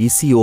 ECO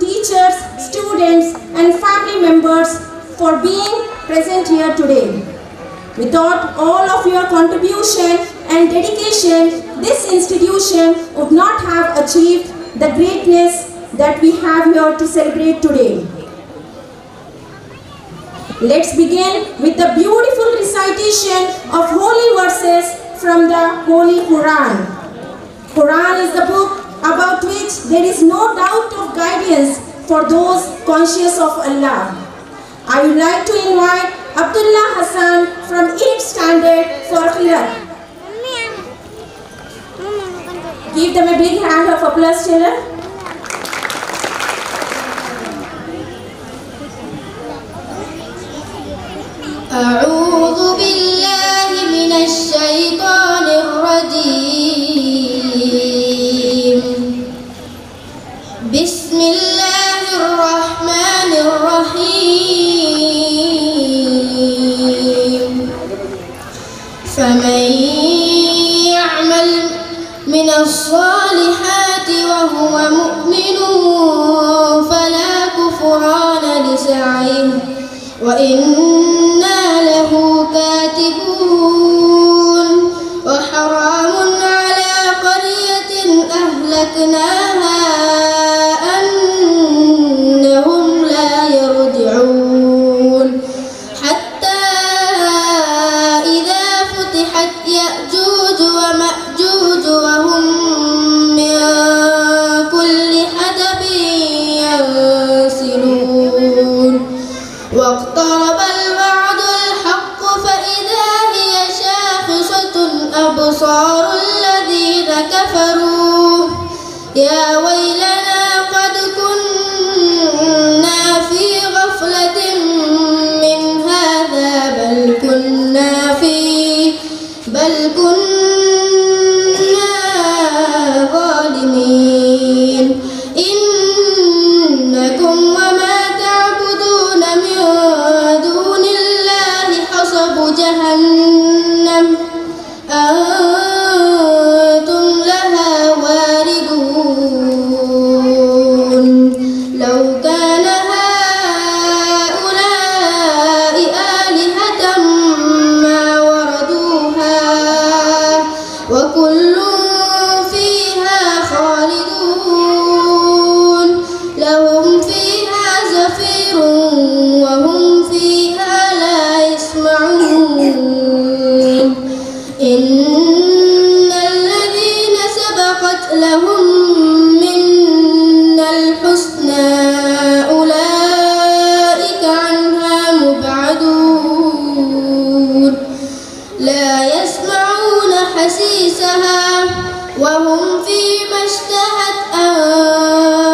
teachers, students and family members for being present here today. Without all of your contribution and dedication, this institution would not have achieved the greatness that we have here to celebrate today. Let's begin with the beautiful recitation of holy verses from the Holy Quran. Quran is the book about which there is no doubt of guidance for those conscious of Allah. I would like to invite Abdullah Hassan from 8th standard for Qiraat. Give them a big hand of applause, children. أعوذ بالله من الشيطان الرجيم. بسم الله الرحمن الرحيم. فمن يعمل من الصالحات وهو مؤمن فلا كفران لسعيه وإنا له كاتبون. وحرام على قرية أهلكناها أنهم لا يرجعون. حتى إذا فتحت يأجوج ومأجوج وهم من كل حدب ينسلون. واقترب الوعد الحق فإذا هي شاخصة أبصار الذين كفروا يا ويلنا قد كنا في غفلة من هذا بل كنا ظالمين. إنكم وما تعبدون من دون الله حصب جهنم أنتم لها واردون. لو كان هؤلاء آلهة ما وردوها وكل فيها خالدون. لهم فيها زفير وهم فيها لا يسمعون. إن الذين سبقت لهم منا الحسنى أولئك عنها مبعدون. لا يسمعون حسيسها وهم فيما اشتهت أنفسهم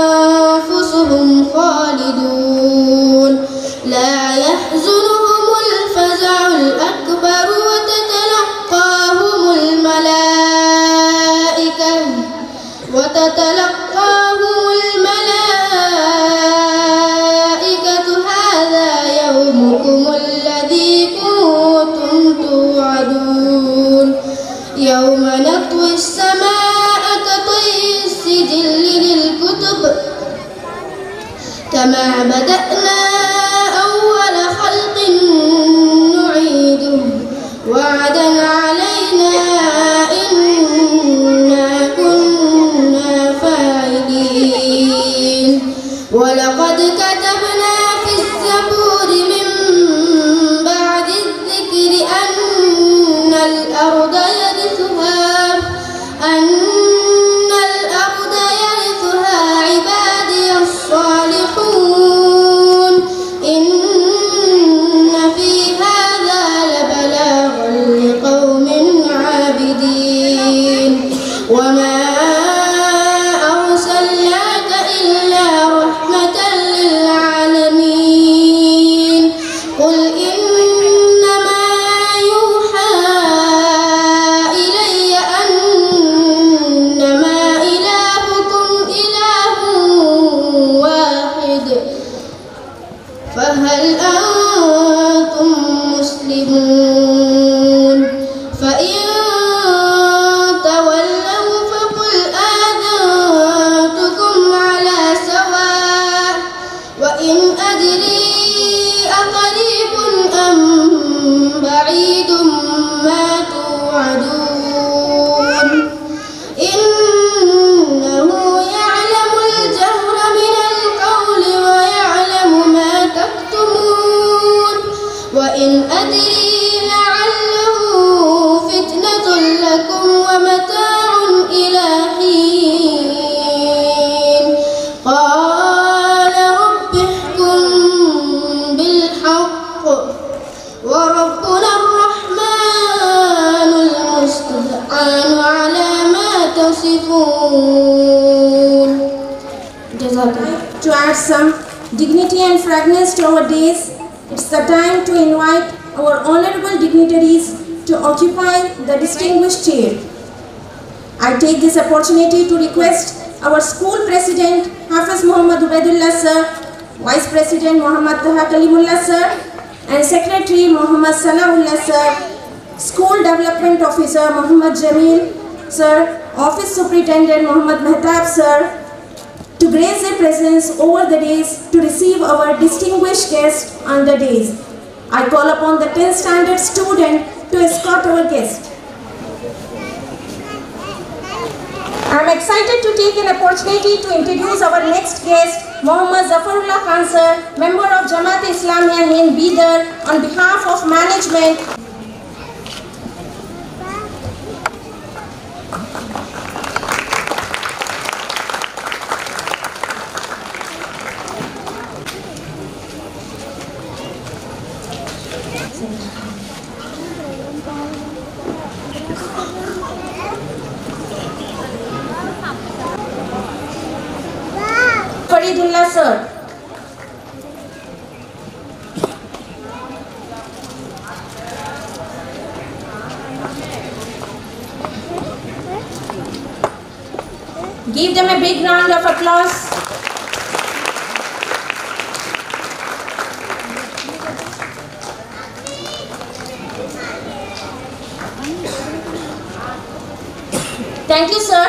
بدأنا أول خلق نعيده وعدا علينا إنا كنا فاعلين ولقد كتبنا في الزبور من بعد الذكر أن الأرض يرثها عبادي الصالحون إن في هذا لبلاغا لقوم عابدين وما أرسلناك إلا رحمة للعالمين قل إنما يوحى إلي أنما إلهكم إله واحد فهل أنتم مسلمون فإن تولوا فقل آذنتكم على سواء وإن أدري أقريب أم بعيد ما توعدون إنه يعلم الجهر من القول ويعلم ما تكتمون وإن أدري لعله فتنة لكم ومتاع إلى حين قال رب احكم بالحق وربنا الرحمن المستعان على ما تصفون. To add some dignity and fragrance to our days, it's the time to invite our honorable dignitaries to occupy the distinguished chair. I take this opportunity to request our school president Hafiz Muhammad Ubaidullah sir, vice president Muhammad Taha Kalimullah sir, and secretary Muhammad Sanaullah sir, school development officer Muhammad Jamil sir, office superintendent Muhammad Mehtab sir, to grace their presence over the days to receive our distinguished guests on the days. I call upon the 10th standard student to escort our guest. I am excited to take an opportunity to introduce our next guest, Muhammad Zafarullah Khan sir, member of Jamaat Islamiyah Hind Bidar, on behalf of management. Faridullah sir. Give them a big round of applause. Thank you, sir.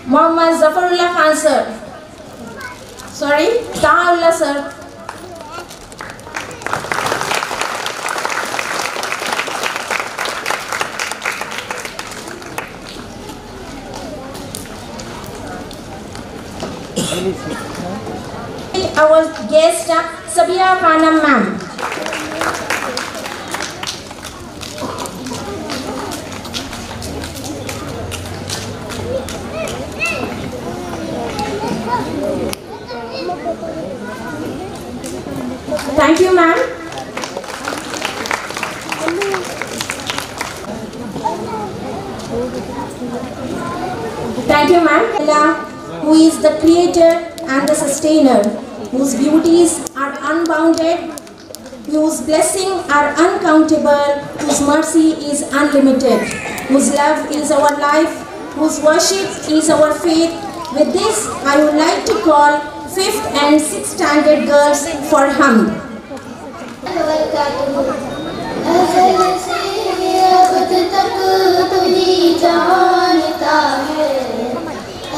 Muhammad Zafarullah Khan sir. Sorry, Tahaullah sir. Our guest, Sabia Khanam ma'am. Thank you, ma'am. Thank you, ma'am. Allah, who is the creator and the sustainer, whose beauties are unbounded, whose blessings are uncountable, whose mercy is unlimited, whose love is our life, whose worship is our faith. With this, I would like to call 5th and 6th standard girls for Hamd.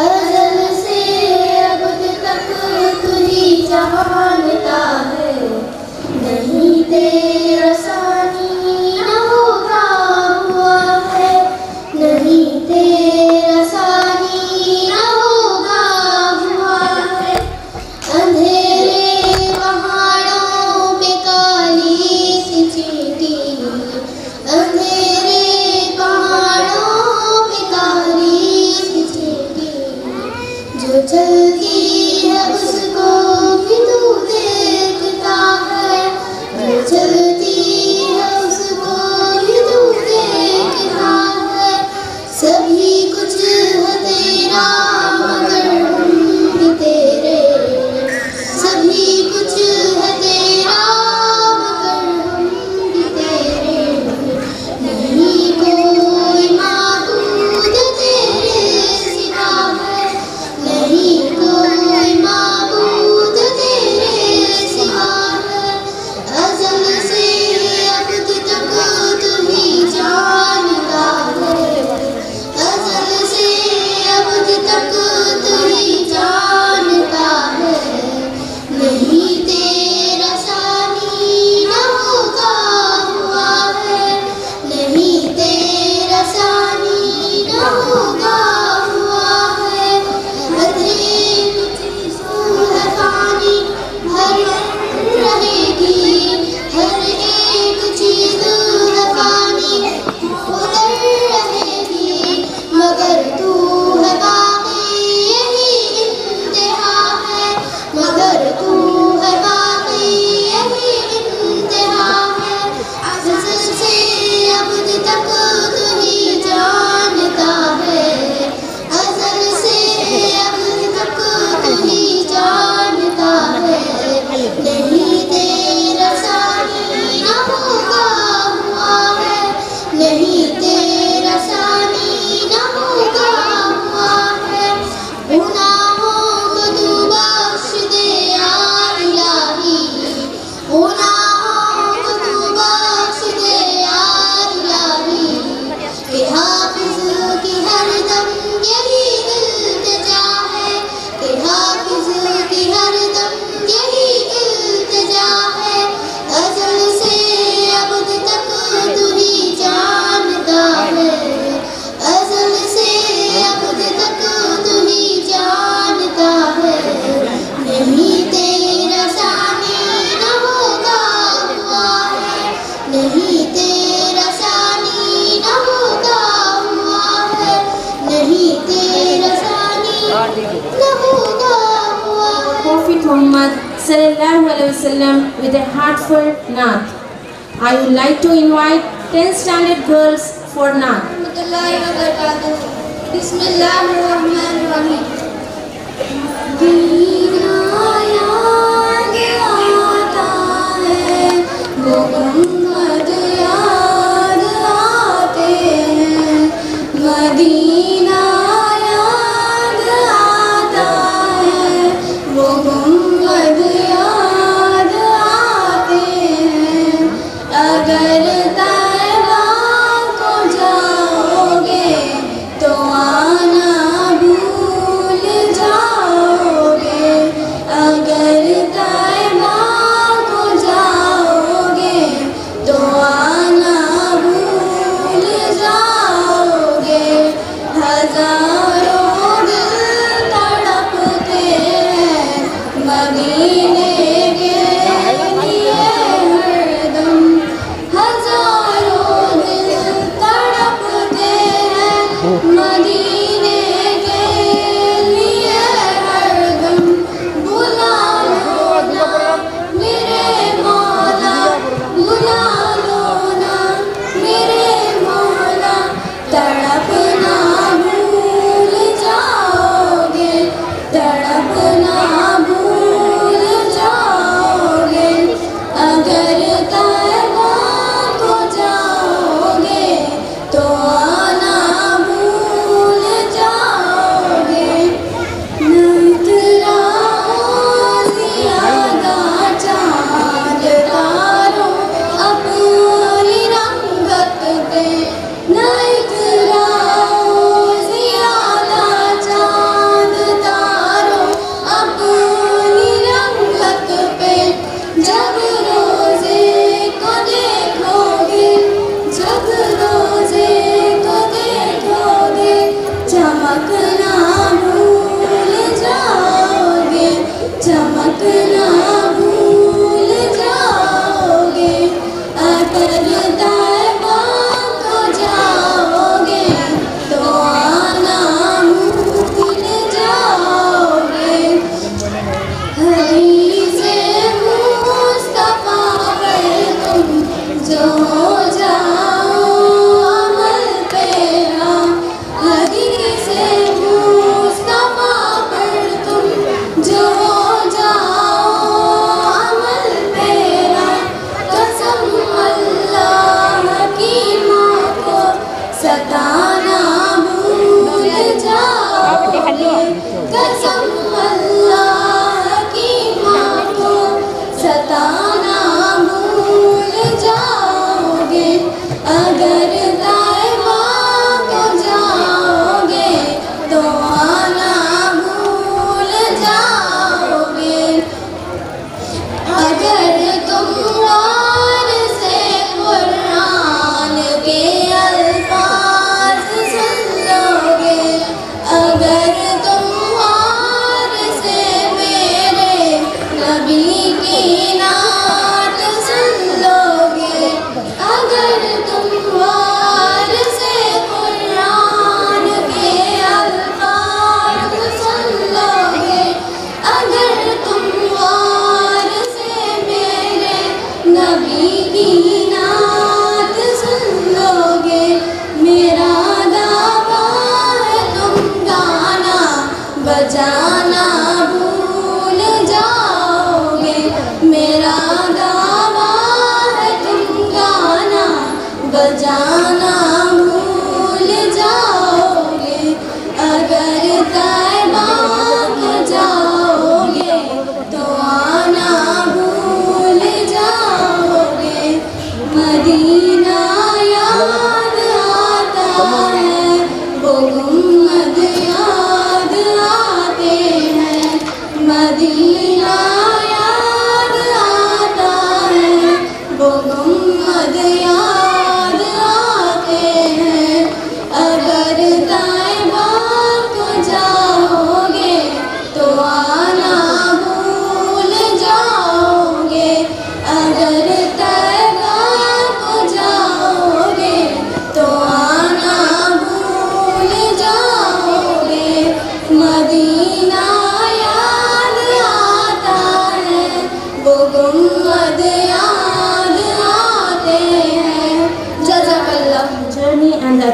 ازل سے اب تک تجھی چاہتا نہیں تیرا ثانی نہ ہوتا ہوا ہے، نہیں تیرا ثانی نہ ہوتا ہوا ہے. Prophet Muhammad sallallahu alaihi wasallam with a heartfelt naat. I would like to invite 10 standard girls for naat. بسم اللہ الرحمن الرحیم. وہ گنبد یاد آتے ہیں، مدینہ یاد آتا ہے، وہ گنبد یاد آتے ہیں. اگر طیبہ کو جاؤ گے تو آنا بھول جاؤ گے، اگر طیبہ کو جاؤ گے تو آنا بھول جاؤ گے. ہزاروں دل تڑپتے ہیں مدینے کے لیے ہر دم، ہزاروں دل تڑپتے ہیں مدینے کے لیے ہر دم. بلا لو نا میرے مولا، بلا لو نا میرے مولا، تڑپنا بھول جاؤ گے، تڑپنا بھول جاؤ گے. اگر طیبہ کو جاؤ گے تو آنا بھول جاؤ گے. نہ اتراؤ زیادہ چاند تاروں اپنی رنگت پہ، نہ اتراؤ زیادہ چاند تاروں اپنی رنگت پہ. جب روزے کو دیکھو گے، جب روزے کو دیکھو گے، چمکنا بھول جاؤ گے، چمکنا بھول جاؤ گے. اگر طیبہ کو جاؤ گے تو آنا بھول جاؤ گے. حدیث مصطفیٰ پر تم جو ہو جاؤ عمل پیرا، حدیث مصطفیٰ پر تم جو ہو جاؤ عمل پیرا. قسم اللہ کی ماں کو ستانا بھول جاؤ گے، قسم اللہ کی ماں کو ستانا بھول جاؤ گے. اگر طیبہ کو جاؤ گے تو آنا بھول جاؤ گے. اگر تم غور سے قرآن کے الفاظ سن لو گے، اگر تم غور سے میرے نبی کی نعت سن لو گے، اگر تم غور سے قرآن کے الفاظ سن لو گے، اگر تم غور سے میرے نبی کی نعت سن لو گے. میرا دعویٰ ہے تم گانا بجانا بھول جاؤ گے، میرا دعویٰ ہے تم گانا بجانا بھول جاؤ گے. اگر طیبہ کو جاؤ گے تو آنا بھول جاؤ گے. مدینہ یاد آتا ہے، وہ گنبد یاد آتے ہیں، مدینہ یاد آتا ہے، وہ گنبد یاد آتے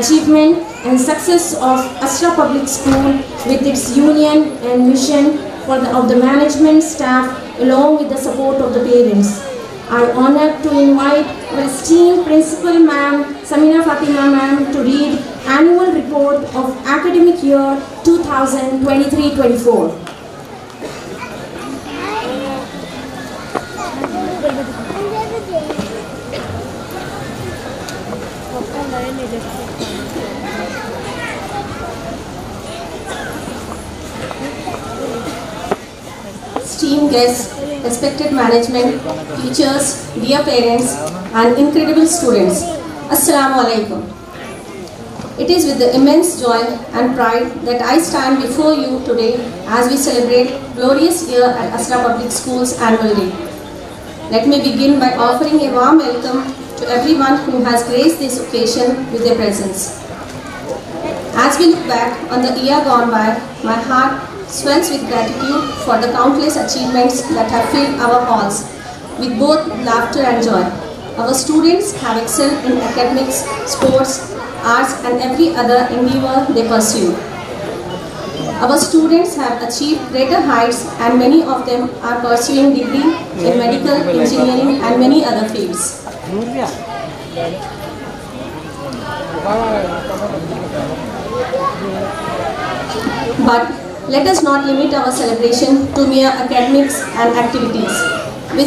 achievement and success of Asra Public School with its union and mission of the management staff along with the support of the parents. I am honored to invite our esteemed Principal Ma'am Samina Fatima Ma'am to read Annual Report of Academic Year 2023-24. Esteemed guests, respected management, teachers, dear parents, and incredible students, Assalamu alaikum. It is with the immense joy and pride that I stand before you today as we celebrate glorious year at Asra Public School's annual day. Let me begin by offering a warm welcome to everyone who has graced this occasion with their presence. As we look back on the year gone by, my heart swells with gratitude for the countless achievements that have filled our halls with both laughter and joy. Our students have excelled in academics, sports, arts and every other endeavor they pursue. Our students have achieved greater heights and many of them are pursuing degree in medical, engineering and many other fields. But let us not limit our celebration to mere academics and activities. We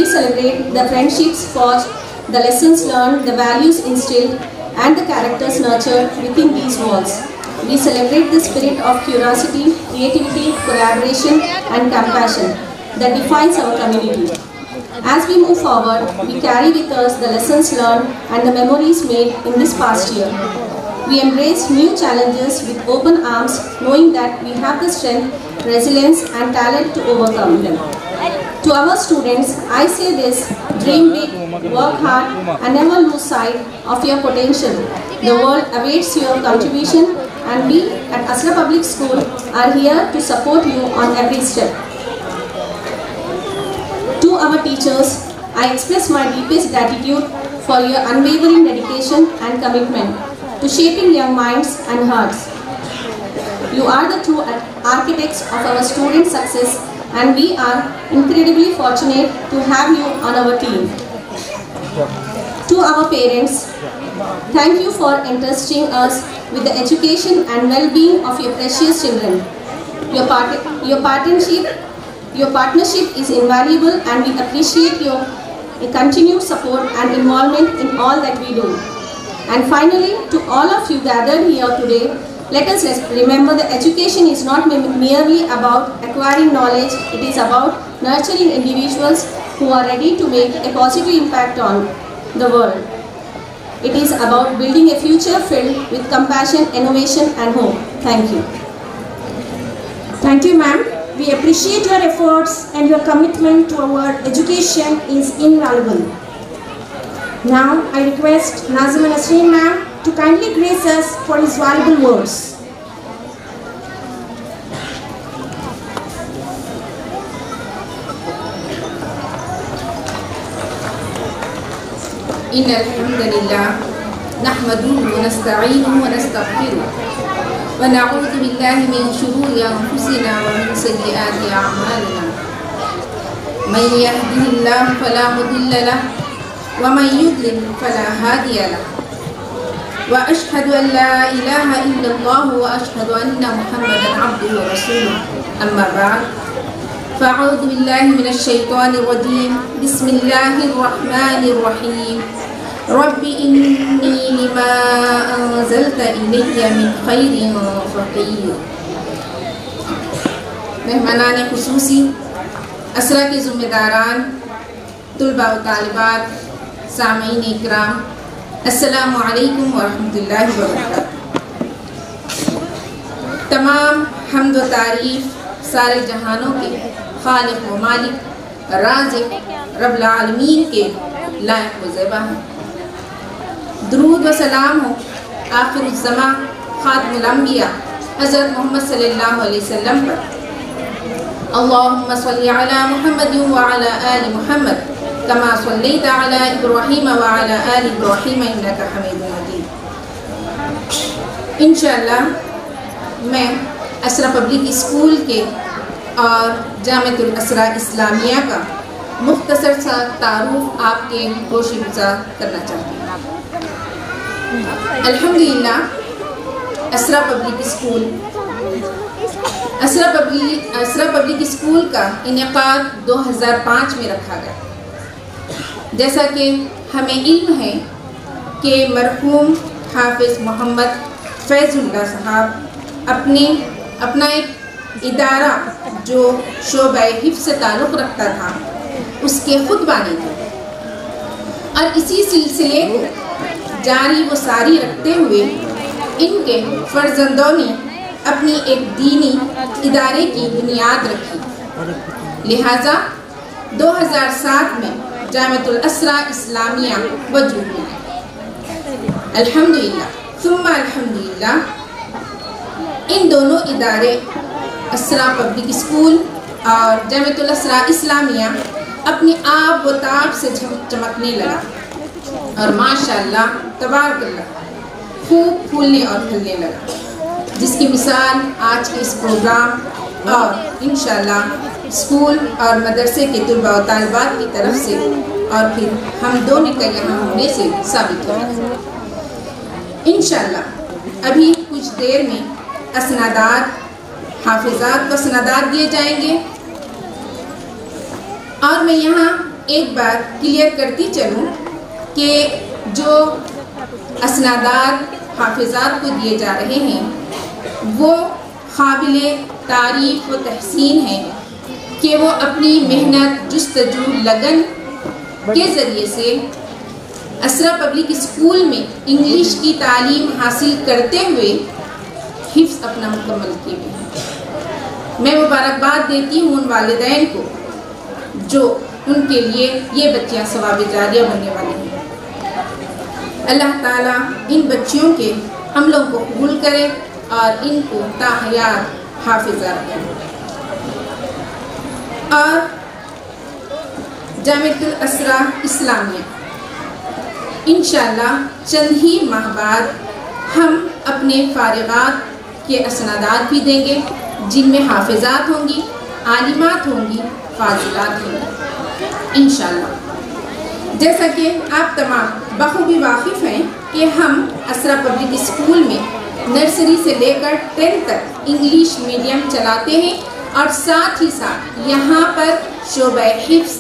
celebrate the friendships forged, the lessons learned, the values instilled, and the characters nurtured within these walls. We celebrate the spirit of curiosity, creativity, collaboration, and compassion that defines our community. As we move forward, we carry with us the lessons learned and the memories made in this past year. We embrace new challenges with open arms, knowing that we have the strength, resilience, and talent to overcome them. To our students, I say this: dream big, work hard, and never lose sight of your potential. The world awaits your contribution, and we at Asra Public School are here to support you on every step. To our teachers, I express my deepest gratitude for your unwavering dedication and commitment to shaping young minds and hearts. You are the true architects of our students' success, and we are incredibly fortunate to have you on our team. To our parents, thank you for entrusting us with the education and well-being of your precious children. Your partnership is invaluable, and we appreciate your continued support and involvement in all that we do. And finally, to all of you gathered here today, let us remember that education is not merely about acquiring knowledge, it is about nurturing individuals who are ready to make a positive impact on the world. It is about building a future filled with compassion, innovation and hope. Thank you. Thank you, ma'am. We appreciate your efforts and your commitment to our education is invaluable. Now, I request Nazima Nasreen ma'am to kindly grace us for his valuable words. إن الحمد لله نحمده ونستعينه ونستغفره ونعوذ بالله من شرور أنفسنا ومن سيئات أعمالنا من يهده الله فلا مضل له ومن يضلل فلا هادي له وأشهد أن لا إله إلا الله وأشهد أن محمدا عبده ورسوله أما بعد فأعوذ بالله من الشيطان الرجيم بسم الله الرحمن الرحيم رب إني لما أنزلت إلي من خير فقير. مہمانان خصوصی، اسرا کے ذمہ داران، طلباء و طالبات، سامعین اکرام، السلام علیکم ورحمۃ اللہ وبرکاتہ۔ تمام حمد و تعریف سارے جہانوں کے خالق و مالک رازق رب العالمین کے لائق و زیبا ہیں۔ درود و سلام ہو آخر الزمان خاتم الانبیاء حضرت محمد صلی اللہ علیہ وسلم پر۔ اللہم صلی علی محمد وعلی آل محمد کما صلیت علی ابراہیم وعلی آل ابراہیم انکا حمید مجید۔ انشاءاللہ میں اسرا پبلک اسکول کے اور جامعۃ الاسرا اسلامیہ کا مختصر سا تعارف آپ کے گوش گزار کرنا چاہتی ہوں۔ الحمدللہ اسرا پبلک اسکول کا انعقاد 2005 میں رکھا گیا۔ جیسا کہ ہمیں علم ہے کہ مرحوم حافظ محمد فیض اللہ صاحب اپنا ایک ادارہ جو شعبہ حفظ سے تعلق رکھتا تھا اس کے خود بانی تھے، اور اسی سلسلے کو جاری و ساری رکھتے ہوئے ان کے فرزندوں نے اپنی ایک دینی ادارے کی بنیاد رکھی، لہٰذا 2007 میں جامعۃ الاسرا اسلامیہ وجود میں آئی۔ الحمدللہ ثم الحمدللہ ان دونوں ادارے اسرا پبلک اسکول اور جامعۃ الاسرا اسلامیہ اپنی آب و تاب سے چمکنے لگا، اور ماشاءاللہ تبارک اللہ خوب پھولنے اور پھلنے لگا، جس کی مثال آج کے اس پروگرام اور انشاءاللہ اسکول اور مدرسے کے طلباء و طالبات کی طرف سے اور پھر ہم دونوں کا یہاں ہونے سے ثابت ہوگا۔ انشاءاللہ ابھی کچھ دیر میں اسنادات، حافظات و اسنادات دیے جائیں گے، اور میں یہاں ایک بات کلیئر کرتی چلوں کہ جو اسنادات حافظات کو دیے جا رہے ہیں وہ قابل تعریف و تحسین ہیں کہ وہ اپنی محنت، جستجو، لگن کے ذریعے سے اسرا پبلک اسکول میں انگلش کی تعلیم حاصل کرتے ہوئے حفظ اپنا مکمل کیے ہوئے ہیں۔ میں مبارکباد دیتی ہوں ان والدین کو جو ان کے لیے یہ بچیاں ثواب جاریہ بننے والی ہیں۔ اللہ تعالیٰ ان بچیوں کے عملوں کو قبول کرے اور ان کو تا حیات حافظہ رکھے۔ اور جامعۃ الاسرا اسلامیہ انشاءاللہ چند ہی ماہ بعد ہم اپنے فارغات کے اسنادات بھی دیں گے، جن میں حافظات ہوں گی، عالمات ہوں گی، فاضلات ہوں گی انشاءاللہ۔ جیسا کہ آپ تمام بخوبی واقف ہیں کہ ہم اسرا پبلک اسکول میں نرسری سے لے کر 10 تک انگلش میڈیم چلاتے ہیں، اور ساتھ ہی ساتھ یہاں پر شعبہ حفظ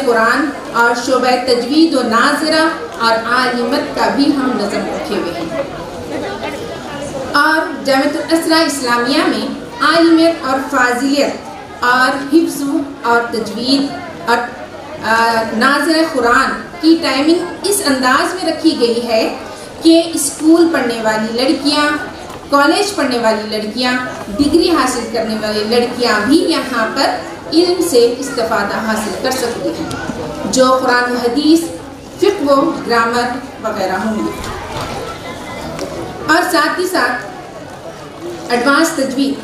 قرآن اور شعبہ تجوید و ناظرہ اور عالمت کا بھی ہم نظم رکھے ہوئے ہیں۔ اور جامعۃ الاسرا اسلامیہ میں عالمیت اور فاضلیت اور حفظ اور تجوید اور ناظر قرآن کی ٹائمنگ اس انداز میں رکھی گئی ہے کہ اسکول پڑھنے والی لڑکیاں، کالج پڑھنے والی لڑکیاں، ڈگری حاصل کرنے والی لڑکیاں بھی یہاں پر علم سے استفادہ حاصل کر سکتی ہیں، جو قرآن و حدیث، فقہ و گرامر وغیرہ ہوں گے۔ اور ساتھ ہی ساتھ ایڈوانس تجوید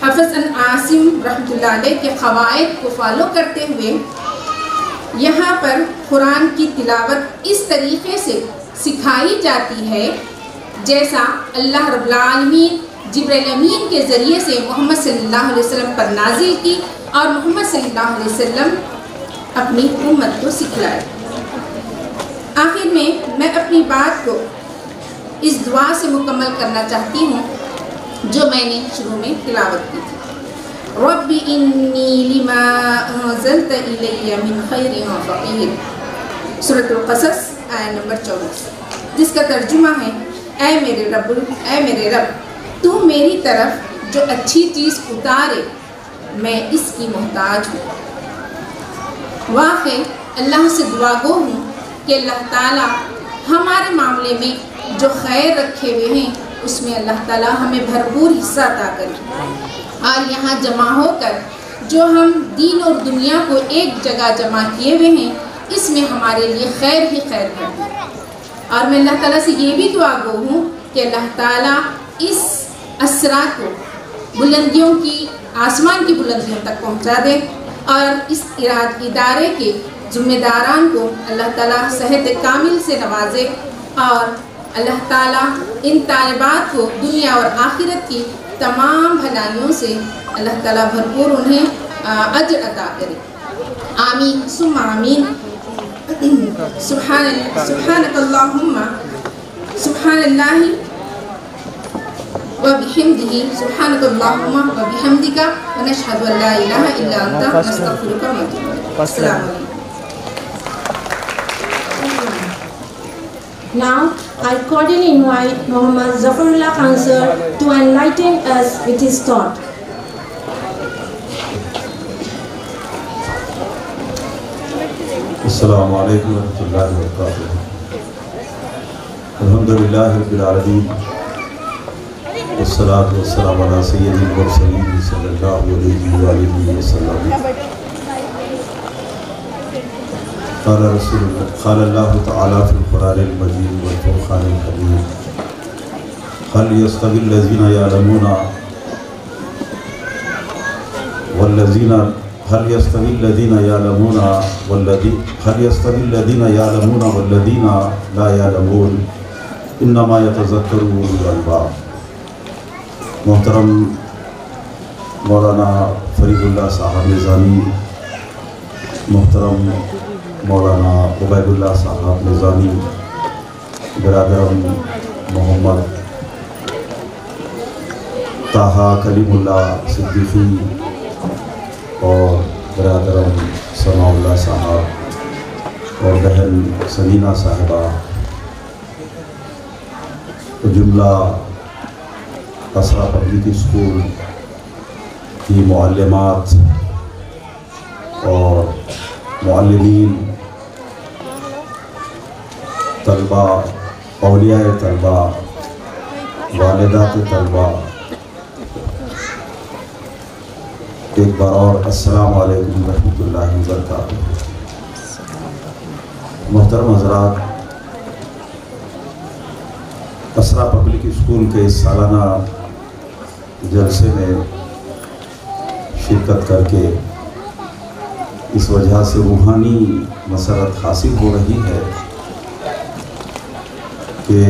حافظ عاصم رحمۃ اللہ علیہ کے قواعد کو فالو کرتے ہوئے یہاں پر قرآن کی تلاوت اس طریقے سے سکھائی جاتی ہے جیسا اللہ رب العالمین جبرائیل امین کے ذریعے سے محمد صلی اللہ علیہ وسلم پر نازل کی، اور محمد صلی اللہ علیہ وسلم اپنی امت کو سکھلائے۔ آخر میں اپنی بات کو اس دعا سے مکمل کرنا چاہتی ہوں جو میں نے شروع میں تلاوت کی تھی۔ رب انی لما انزلت الی من خیر فقیر، سورۃ القصص آیت نمبر 24، جس کا ترجمہ ہے اے میرے رب تو میری طرف جو اچھی چیز اتارے میں اس کی محتاج ہوں۔ واقعی اللہ سے دعا گو ہوں کہ اللہ تعالیٰ ہمارے معاملے میں جو خیر رکھے ہوئے ہیں اس میں اللہ تعالیٰ ہمیں بھرپور حصہ عطا کرے، اور یہاں جمع ہو کر جو ہم دین اور دنیا کو ایک جگہ جمع کیے ہوئے ہیں اس میں ہمارے لیے خیر ہی خیر کر دے۔ اور میں اللہ تعالیٰ سے یہ بھی دعا گو ہوں کہ اللہ تعالیٰ اس اسرا کو بلندیوں کی، آسمان کی بلندیوں تک پہنچا دے، اور اس ادارے کے ذمہ داران کو اللہ تعالیٰ صحت کامل سے نوازے، اور اللہ تعالیٰ ان طالبات کو دنیا اور آخرت کی تمام بھلائیوں سے اللہ تعالیٰ بھرپور انہیں اجر عطا کرے. آمین ثم آمین. سبحانک اللہم سبحان اللہ وبحمدہ سبحانک اللہم وبحمدک ونشہد ان لا الہ الا انت نستغفرک ونتوب الیک. السلام علیکم. Now, I cordially invite Muhammad Zafarullah Khan sir to enlighten us with his thought. Assalamu alaikum wa rahmatullahi wa barakatuh. Alhamdulillahi rabbil alameen. Wassalatu wassalamu ala sayyidil mursalin sallallahu alayhi wa alihi wa sallam. قال الله تعالى في القرآن المجيد والفرقان الحميد هل يستوي الذين يعلمون والذين لا يعلمون انما يتذكر اولو الالباب. محترم مولانا فرید اللہ صاحب نظامی، محترم مولانا عبید اللہ صاحب نظامی، برادرم محمد طاہا کلیم اللہ صدیقی اور برادرم ثناء اللہ صاحب اور بہن سنینا صاحبہ، جملہ اسرا پبلک اسکول کی معلمات اور معلمین، طلبہ، اولیاء طلبہ، والدات طلبہ، ایک بار اور السلام علیکم ورحمۃ اللہ وبرکاتہ. محترم حضرات، اسرا پبلک اسکول کے اس سالانہ جلسے میں شرکت کر کے اس وجہ سے روحانی مسرت حاصل ہو رہی ہے کہ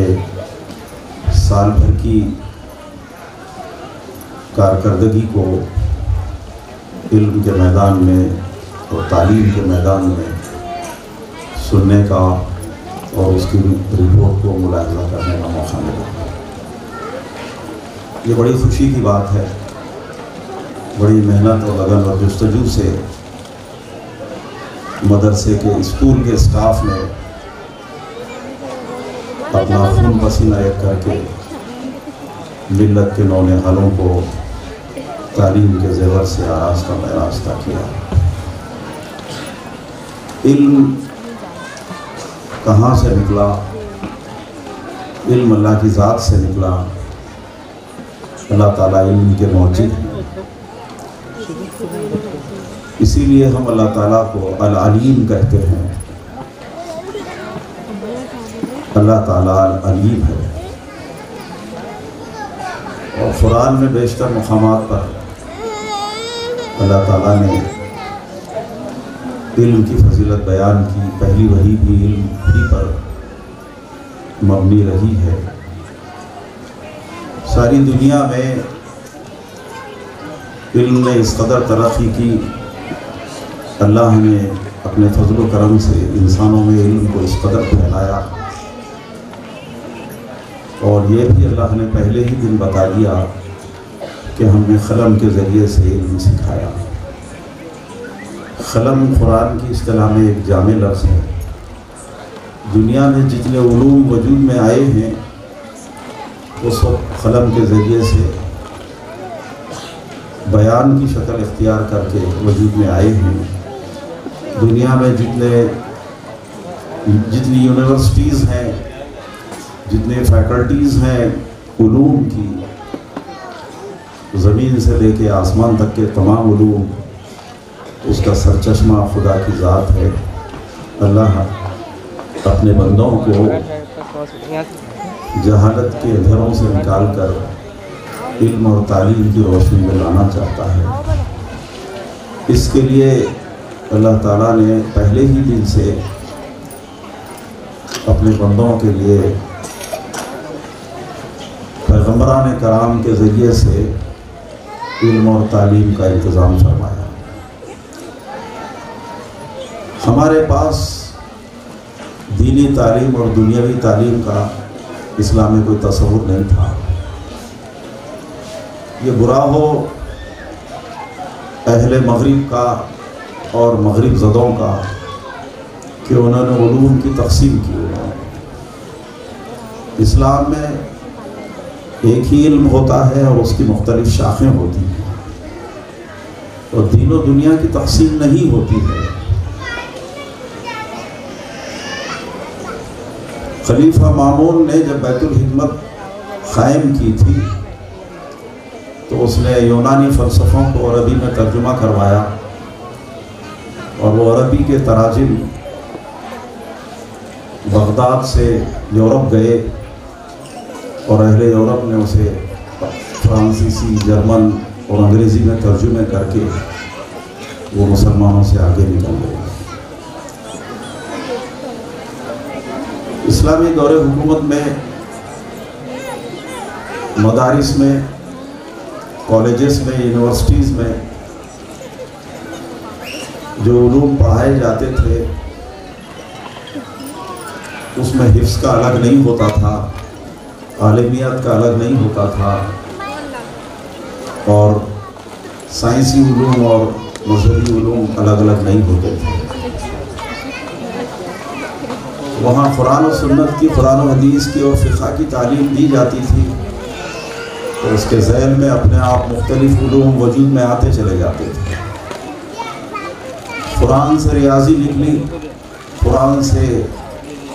سال بھر کی کارکردگی کو علم کے میدان میں اور تعلیم کے میدان میں سننے کا اور اس کی رپورٹ کو ملاحظہ کرنے کا موقع ملا. یہ بڑی خوشی کی بات ہے. بڑی محنت اور لگن اور جستجو سے مدرسے کے اسکول کے اسٹاف نے اپنا خون پسینہ ایک کر کے ملت کے نونہالوں کو تعلیم کے زیور سے آراستہ میراستہ کیا. علم کہاں سے نکلا؟ علم اللہ کی ذات سے نکلا. اللہ تعالیٰ علم کے موجد ہیں. اسی لیے ہم اللہ تعالیٰ کو العلیم کہتے ہیں. اللہ تعالیٰ العلیم ہے. اور قرآن میں بیشتر مقامات پر اللہ تعالیٰ نے علم کی فضیلت بیان کی. پہلی وحی بھی علم ہی پر مبنی رہی ہے. ساری دنیا میں علم نے اس قدر ترقی کی. اللہ نے اپنے فضل و کرم سے انسانوں میں علم کو اس قدر پھیلایا، اور یہ بھی اللہ نے پہلے ہی دن بتا دیا کہ ہم نے قلم کے ذریعے سے علم سکھایا. قلم قرآن کی اصطلاح میں ایک جامع لفظ ہے. دنیا میں جتنے علوم وجود میں آئے ہیں وہ سب قلم کے ذریعے سے بیان کی شکل اختیار کر کے وجود میں آئے ہیں. دنیا میں جتنی یونیورسٹیز ہیں، جتنے فیکلٹیز ہیں علوم کی، زمین سے لے کے آسمان تک کے تمام علوم، اس کا سرچشمہ خدا کی ذات ہے. اللہ اپنے بندوں کو جہالت کے اندھیروں سے نکال کر علم اور تعلیم کی روشنی میں لانا چاہتا ہے. اس کے لیے اللہ تعالیٰ نے پہلے ہی دن سے اپنے بندوں کے لیے پیغمبران کرام کے ذریعے سے علم اور تعلیم کا انتظام فرمایا۔ ہمارے پاس دینی تعلیم اور دنیاوی تعلیم کا اسلام میں کوئی تصور نہیں تھا۔ یہ برا ہو اہل مغرب کا اور مغرب زدوں کا کہ انہوں نے علوم کی تقسیم کی۔ اسلام میں ایک ہی علم ہوتا ہے اور اس کی مختلف شاخیں ہوتی ہیں، اور دین و دنیا کی تقسیم نہیں ہوتی ہے۔ خلیفہ مامون نے جب بیت الحکمت قائم کی تھی تو اس نے یونانی فلسفوں کو عربی میں ترجمہ کروایا، اور وہ عربی کے تراجم بغداد سے یورپ گئے، اور اہل یورپ نے اسے فرانسیسی، جرمن اور انگریزی میں ترجمے کر کے وہ مسلمانوں سے آگے نکل گئے۔ اسلامی دور حکومت میں مدارس میں، کالجز میں، یونیورسٹیز میں جو علوم پڑھائے جاتے تھے اس میں حفظ کا الگ نہیں ہوتا تھا، عالمیت کا الگ نہیں ہوتا تھا، اور سائنسی علوم اور مذہبی علوم الگ الگ نہیں ہوتے تھے۔ وہاں قرآن و سنت کی، قرآن و حدیث کی اور فقہ کی تعلیم دی جاتی تھی، تو اس کے ذیل میں اپنے آپ مختلف علوم وجود میں آتے چلے جاتے تھے۔ قرآن سے ریاضی نکلی، قرآن سے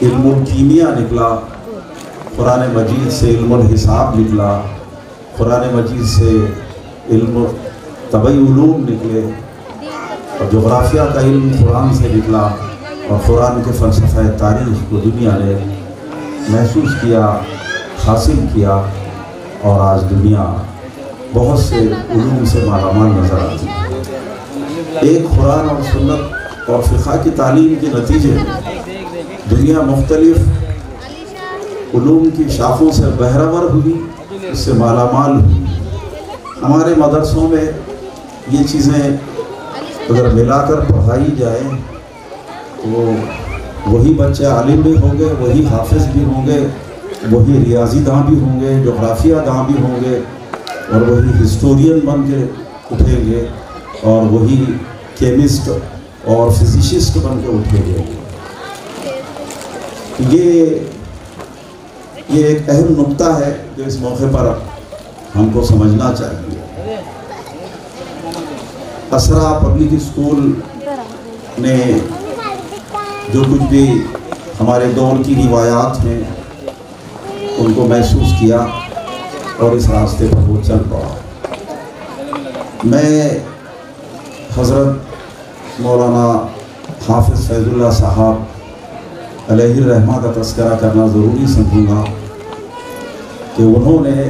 علم الکیمیا نکلا، قرآن مجید سے علم الحساب نکلا، قرآن مجید سے علم طبعی علوم نکلے، اور جغرافیہ کا علم قرآن سے نکلا، اور قرآن کے فلسفہ تاریخ کو دنیا نے محسوس کیا، حاصل کیا، اور آج دنیا بہت سے علوم سے مالا مال نظر آتی ہے۔ ایک قرآن اور سنت اور فقہ کی تعلیم کے نتیجے میں دنیا مختلف علوم کی شاخوں سے بہرور ہوئی، اس سے مالا مال ہوئی۔ ہمارے مدرسوں میں یہ چیزیں اگر ملا کر پڑھائی جائیں تو وہی بچے عالم بھی ہوں گے، وہی حافظ بھی ہوں گے، وہی ریاضی داں بھی ہوں گے، جغرافیہ داں بھی ہوں گے، اور وہی ہسٹورین بن کے اٹھیں گے، اور وہی کیمسٹ اور فزیسسٹ بن کے اٹھیں گے۔ یہ ایک اہم نقطہ ہے جو اس موقع پر ہم کو سمجھنا چاہیے۔ اسرا پبلک اسکول نے جو کچھ بھی ہمارے دور کی روایات ہیں ان کو محسوس کیا، اور اس راستے پر وہ چل پڑا۔ میں حضرت مولانا حافظ فیض اللہ صاحب علیہ الرحمہ کا تذکرہ کرنا ضروری سمجھوں گا کہ انہوں نے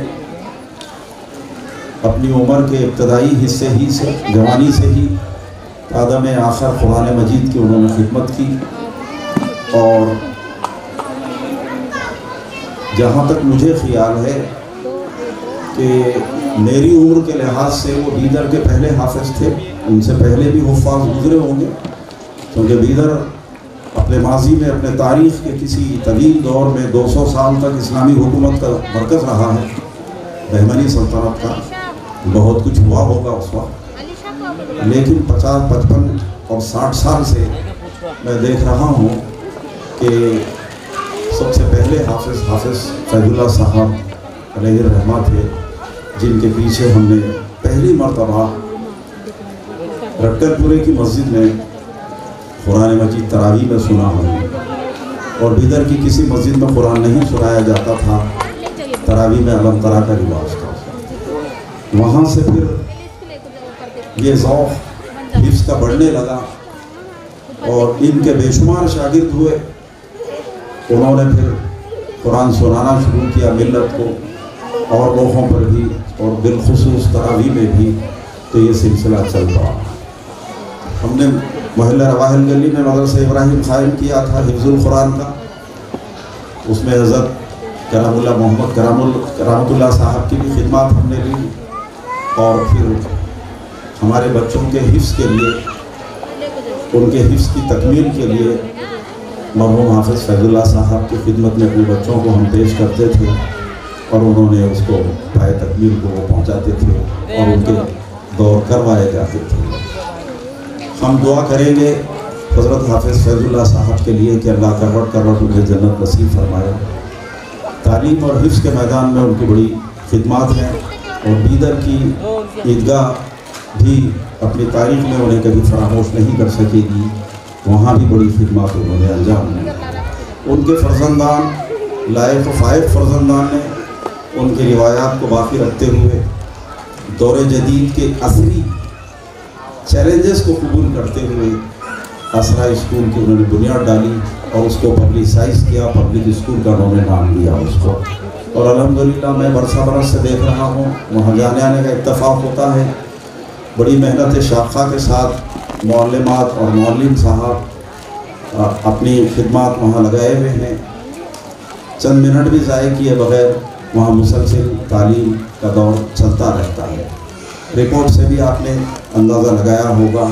اپنی عمر کے ابتدائی حصے ہی سے، جوانی سے ہی آدم آخر قرآن مجید کی انہوں نے خدمت کی، اور جہاں تک مجھے خیال ہے کہ میری عمر کے لحاظ سے وہ بیدر کے پہلے حافظ تھے، ان سے پہلے بھی حفاظ گزرے ہوں گے، کیونکہ بیدر اپنے ماضی میں، اپنے تاریخ کے کسی طویل دور میں 200 سال تک اسلامی حکومت کا مرکز رہا ہے، بہمنی سلطنت کا۔ بہت کچھ ہوا ہوگا اس وقت، لیکن 50، 55 اور 60 سال سے میں دیکھ رہا ہوں کہ سب سے پہلے حافظ فیض اللہ صاحب علیہ الرحمہ تھے، جن کے پیچھے ہم نے پہلی مرتبہ رٹکر پورے کی مسجد میں قرآن مجید تراویح میں سنا ہوں، اور بیدر کی کسی مسجد میں قرآن نہیں سنایا جاتا تھا، تراویح میں علم ترا کا رواج تھا۔ وہاں سے پھر یہ ذوق حفظ کا بڑھنے لگا، اور ان کے بے شمار شاگرد ہوئے، انہوں نے پھر قرآن سنانا شروع کیا ملت کو، اور لوگوں پر بھی، اور بالخصوص تراویح میں بھی، تو یہ سلسلہ چل رہا۔ ہم نے محلہ رواحل گلی میں مدرسہ ابراہیم قائم کیا تھا حفظ القرآن کا، اس میں حضرت کرام اللہ محمد کرامت اللہ صاحب کی بھی خدمات ہم نے لی، اور پھر ہمارے بچوں کے حفظ کے لیے، ان کے حفظ کی تکمیل کے لیے مرحوم حافظ فیض اللہ صاحب کی خدمت میں اپنے بچوں کو ہم پیش کرتے تھے، اور انہوں نے اس کو پائے تکمیل کو وہ پہنچاتے تھے اور ان کے دور کروائے جاتے تھے۔ ہم دعا کریں گے حضرت حافظ فیض اللہ صاحب کے لیے کہ اللہ کروٹ کروٹ انہیں جنت نصیب فرمائے۔ تعلیم اور حفظ کے میدان میں ان کی بڑی خدمات ہیں، اور بیدر کی عیدگاہ بھی اپنی تاریخ میں انہیں کبھی فراموش نہیں کر سکے گی، وہاں بھی بڑی خدمات انہوں نے انجام دی۔ ان کے فرزندان، لائق و فائق فرزندان نے ان کی روایات کو باقی رکھتے ہوئے دور جدید کے عصری چیلنجز کو قبول کرتے ہوئے اسرا اسکول کی انہوں نے بنیاد ڈالی، اور اس کو پبلسائز کیا، پبلک اسکول کا انہوں نے نام دیا اس کو۔ اور الحمدللہ میں برسہ برس سے دیکھ رہا ہوں، وہاں جانے آنے کا اتفاق ہوتا ہے، بڑی محنت شاخہ کے ساتھ معلمات اور معلم صاحب اپنی خدمات وہاں لگائے ہوئے ہیں، چند منٹ بھی ضائع کیے بغیر وہاں مسلسل تعلیم کا دور چلتا رہتا ہے۔ رپورٹ سے بھی آپ نے اندازہ لگایا ہوگا،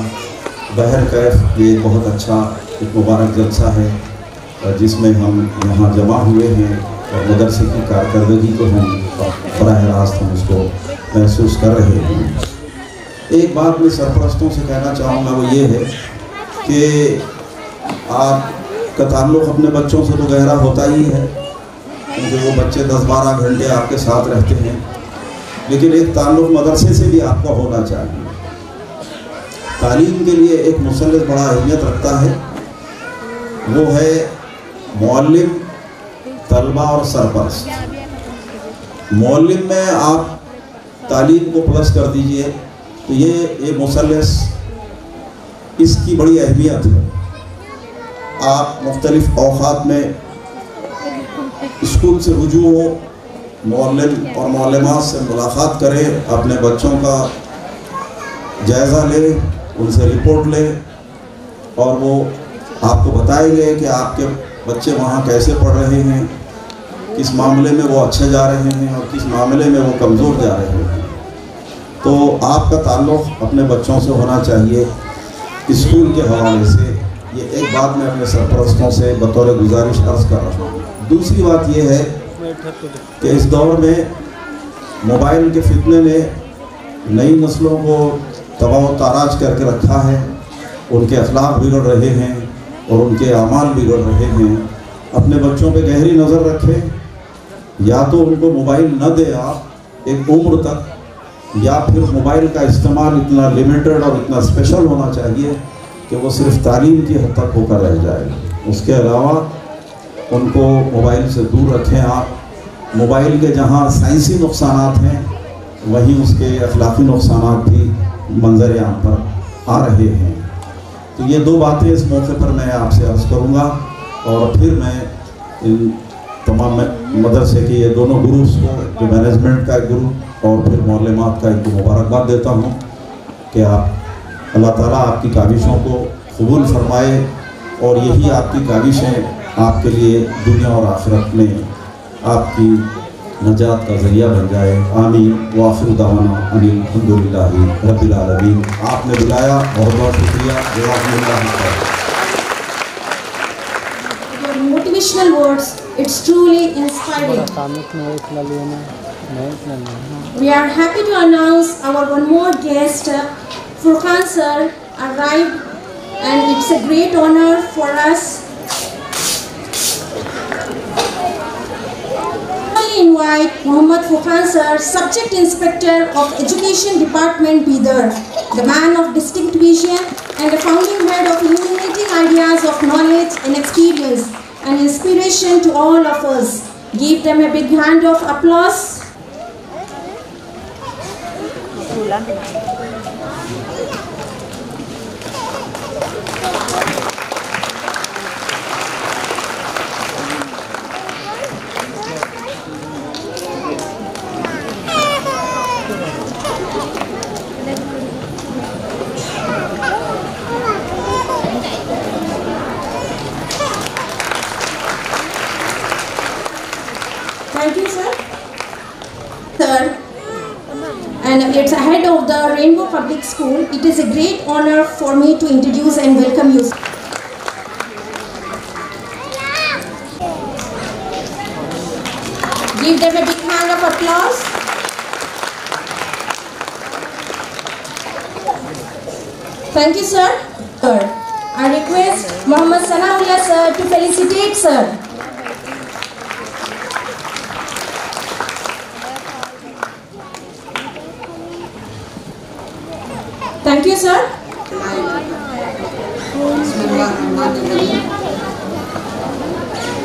بہرکیف یہ بہت اچھا ایک مبارک جلسہ ہے جس میں ہم یہاں جمع ہوئے ہیں، اور مدرسے کی کارکردگی کو ہم براہ راست ہم اس کو محسوس کر رہے ہیں۔ ایک بات میں سرپرستوں سے کہنا چاہوں گا، وہ یہ ہے کہ آپ کا تعلق اپنے بچوں سے تو گہرا ہوتا ہی ہے، کیونکہ وہ بچے 10-12 گھنٹے آپ کے ساتھ رہتے ہیں، لیکن ایک تعلق مدرسے سے بھی آپ کا ہونا چاہیے۔ تعلیم کے لیے ایک مثلث بڑا اہمیت رکھتا ہے، وہ ہے معلم، طلبہ اور سرپرست۔ معلم میں آپ تعلیم کو پلس کر دیجئے تو یہ مثلث، اس کی بڑی اہمیت ہے۔ آپ مختلف اوقات میں اسکول سے رجوع ہو، معلم اور معلمات سے ملاقات کریں، اپنے بچوں کا جائزہ لیں، ان سے رپورٹ لیں، اور وہ آپ کو بتائیں گے کہ آپ کے بچے وہاں کیسے پڑھ رہے ہیں، کس معاملے میں وہ اچھے جا رہے ہیں اور کس معاملے میں وہ کمزور جا رہے ہیں۔ تو آپ کا تعلق اپنے بچوں سے ہونا چاہیے اسکول کے حوالے سے۔ یہ ایک بات میں اپنے سرپرستوں سے بطور گزارش عرض کر رہا ہوں۔ دوسری بات یہ ہے کہ اس دور میں موبائل کے فتنے نے نئی نسلوں کو تباہ و تاراج کر کے رکھا ہے، ان کے اخلاق بگڑ رہے ہیں اور ان کے اعمال بگڑ رہے ہیں۔ اپنے بچوں پہ گہری نظر رکھیں، یا تو ان کو موبائل نہ دے آپ ایک عمر تک، یا پھر موبائل کا استعمال اتنا لمیٹڈ اور اتنا اسپیشل ہونا چاہیے کہ وہ صرف تعلیم کی حد تک ہو کر رہ جائے۔ اس کے علاوہ ان کو موبائل سے دور رکھیں آپ۔ موبائل کے جہاں سائنسی نقصانات ہیں، وہیں اس کے اخلاقی نقصانات بھی منظر عام پر آ رہے ہیں۔ تو یہ دو باتیں اس موقع پر میں آپ سے عرض کروں گا، اور پھر میں ان تمام مدرسے کے یہ دونوں گروپس کو، جو مینجمنٹ کا ایک گروپ اور پھر معلمات کا ایک مبارکباد دیتا ہوں کہ آپ اللہ تعالیٰ آپ کی کاوشوں کو قبول فرمائے، اور یہی آپ کی کاوشیں آپ کے لیے دنیا اور آخرت میں آپ کی نجات کا ذریعہ بن جائے۔ آمین۔ وآخر دعوانا ان الحمدللہ رب العالمین۔ آپ نے بلایا، بہت بہت شکریہ۔ جزاکم اللہ خیر۔ Your motivational words, it's truly inspiring. We are happy to announce our one more guest, Furqan sir, arrived, and it's a great honor for us. I invite Muhammad Furqan sir, Subject Inspector of Education Department, Bidar, the man of distinct vision and the founding head of illuminating ideas of knowledge and experience and inspiration to all of us. Give them a big hand of applause. Thank you, sir. Sir, and it's head of the Rainbow Public School. It is a great honor for me to introduce and welcome you. Give them a big hand of applause. Thank you, sir. I request Muhammad Sanaullah sir to felicitate sir. Thank you, sir.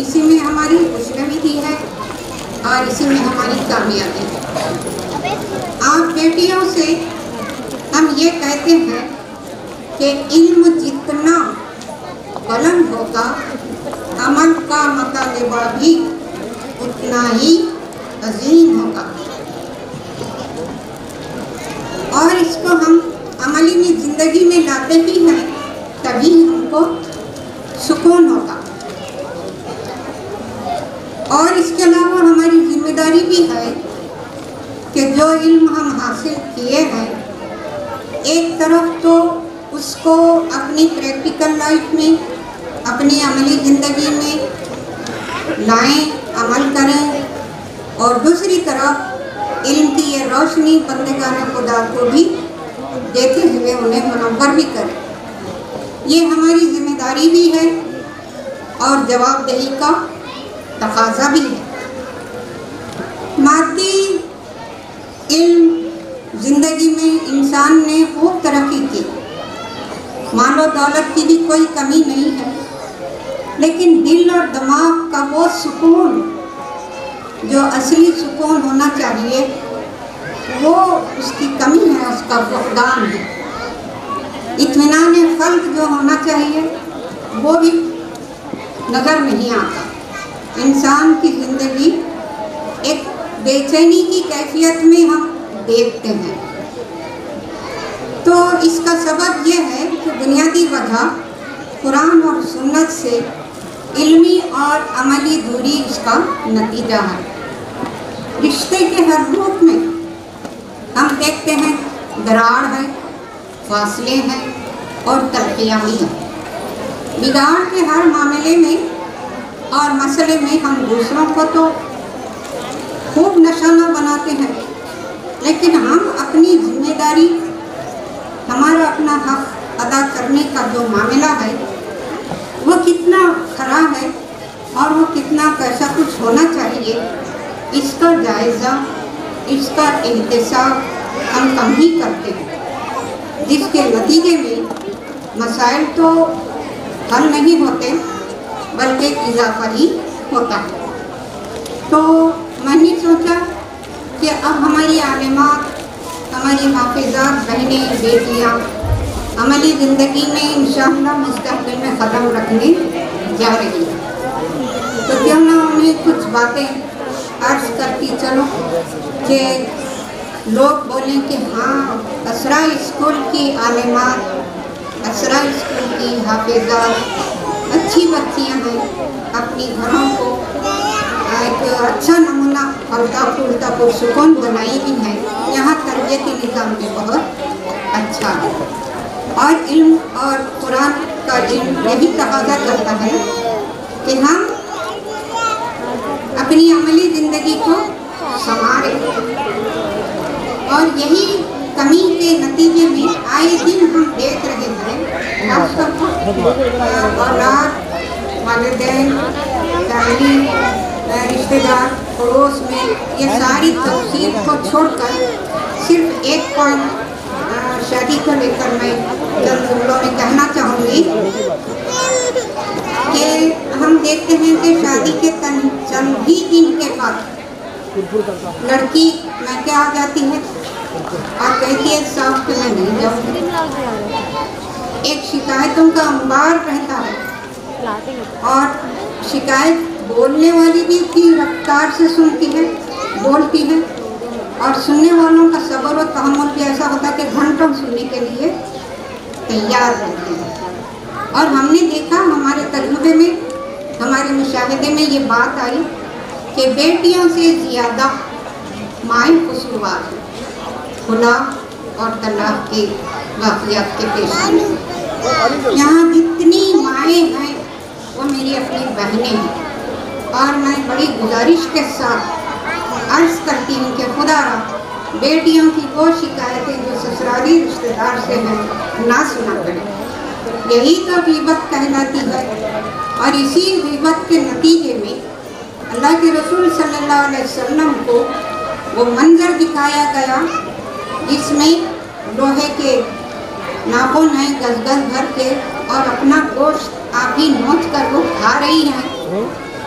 اسی میں ہماری خوشنوی بھی ہے اور اسی میں ہماری کامیابی ہے۔ آپ بیٹیوں سے ہم یہ کہتے ہیں کہ علم جتنا بلند ہوگا عمل کا مطالبہ بھی اتنا ہی عظیم ہوگا، اور اس کو ہم عملی زندگی میں لاتے ہی ہیں تبھی ہم کو سکون ہوگا۔ اور اس کے علاوہ ہماری ذمہ داری بھی ہے کہ جو علم ہم حاصل کیے ہیں ایک طرف تو اس کو اپنی پریکٹیکل لائف میں، اپنی عملی زندگی میں لائیں، عمل کریں، اور دوسری طرف علم کی یہ روشنی بندگان خدا کو بھی دیتے ہوئے انہیں منور بھی کریں۔ یہ ہماری ذمہ داری بھی ہے اور جواب دہی کا تقاضا بھی ہے۔ مادی علم زندگی میں انسان نے خوب ترقی کی، مال و دولت کی بھی کوئی کمی نہیں ہے، لیکن دل اور دماغ کا وہ سکون جو اصلی سکون ہونا چاہیے وہ اس کی کمی ہے، اس کا فقدان ہے۔ اطمینان قلب جو ہونا چاہیے وہ بھی نظر نہیں آتا۔ انسان کی زندگی ایک بے چینی کی کیفیت میں ہم دیکھتے ہیں۔ تو اس کا سبب یہ ہے کہ بنیادی وجہ قرآن اور سنت سے علمی اور عملی دوری اس کا نتیجہ ہے۔ رشتے کے ہر روپ میں ہم دیکھتے ہیں دراڑ ہے، فاصلے ہیں اور تلخیاں بھی ہیں۔ بگاڑ کے ہر معاملے میں اور مسئلے میں ہم دوسروں کو تو خوب نشانہ بناتے ہیں، لیکن ہم اپنی ذمہ داری، ہمارا اپنا حق ادا کرنے کا جو معاملہ ہے وہ کتنا خراب ہے اور وہ کتنا کیسا کچھ ہونا چاہیے، اس کا جائزہ، اس کا احتساب ہم کم ہی کرتے ہیں، جس کے نتیجے میں مسائل تو حل نہیں ہوتے بلکہ اضافہ ہی ہوتا ہے۔ تو میں نے سوچا کہ اب ہماری عالمات، ہماری حافظات بہنیں، بیٹیاں عملی زندگی میں انشاءاللہ مستقبل میں قدم رکھنے جا رہی ہیں، تو کیوں نہ انہیں کچھ باتیں عرض کرتی چلو کہ لوگ بولیں کہ ہاں اسرا اسکول کی عالمات، اسرا اسکول کی حافظات اچھی بچیاں ہیں، اپنی گھروں کو ایک اچھا نمونہ پھلتا پھولتا پرسکون بنائی بھی ہے، یہاں تربیتی نظام بھی بہت اچھا ہے، اور علم اور قرآن کا علم یہی تقاضا کرتا ہے کہ ہم اپنی عملی زندگی کو سنواریں، اور یہی کمی کے نتیجے میں آئے دن ہم دیکھ رہے ہیں، خاص طور پر اولاد، والدین، فیملی، رشتہ دار، پڑوس میں یہ ساری تفصیل کو چھوڑ کر صرف ایک پوائنٹ شادی کو لے کر میں چند جملوں میں کہنا چاہوں گی کہ ہم دیکھتے ہیں کہ شادی کے چند ہی دن کے بعد لڑکی میں کیا آ جاتی ہے اور کہتی ہے صاحب کہ میں نہیں جاؤں گی۔ ایک شکایتوں کا انبار رہتا ہے، اور شکایت بولنے والی بھی کی رفتار سے سنتی ہے، بولتی ہے، اور سننے والوں کا صبر و تحمل بھی ایسا ہوتا ہے کہ گھنٹوں سننے کے لیے تیار رہتے ہیں۔ اور ہم نے دیکھا ہمارے تجربے میں، ہمارے مشاہدے میں یہ بات آئی کہ بیٹیوں سے زیادہ مائیں قصوروار ہیں خلا اور طلاق کے واقعات کے پیش آنے میں۔ یہاں جتنی مائیں ہیں وہ میری اپنی بہنیں ہیں، اور میں بڑی گزارش کے ساتھ عرض کرتی ہوں کہ خدا را بیٹیوں کی وہ شکایتیں جو سسرالی رشتہ دار سے ہیں نہ سنا کریں، یہی تو غیبت کہلاتی ہے، اور اسی غیبت کے نتیجے میں اللہ کے رسول صلی اللہ علیہ وسلم کو وہ منظر دکھایا گیا جس میں لوہے کے ناخن ہیں گز گز بھر کے، اور اپنا گوشت آپ ہی نوچ کر وہ کھا رہی ہیں،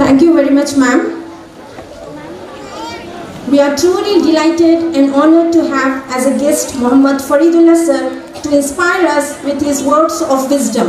Thank you very much, ma'am. We are truly delighted and honored to have as a guest Muhammad Faridullah sir to inspire us with his words of wisdom.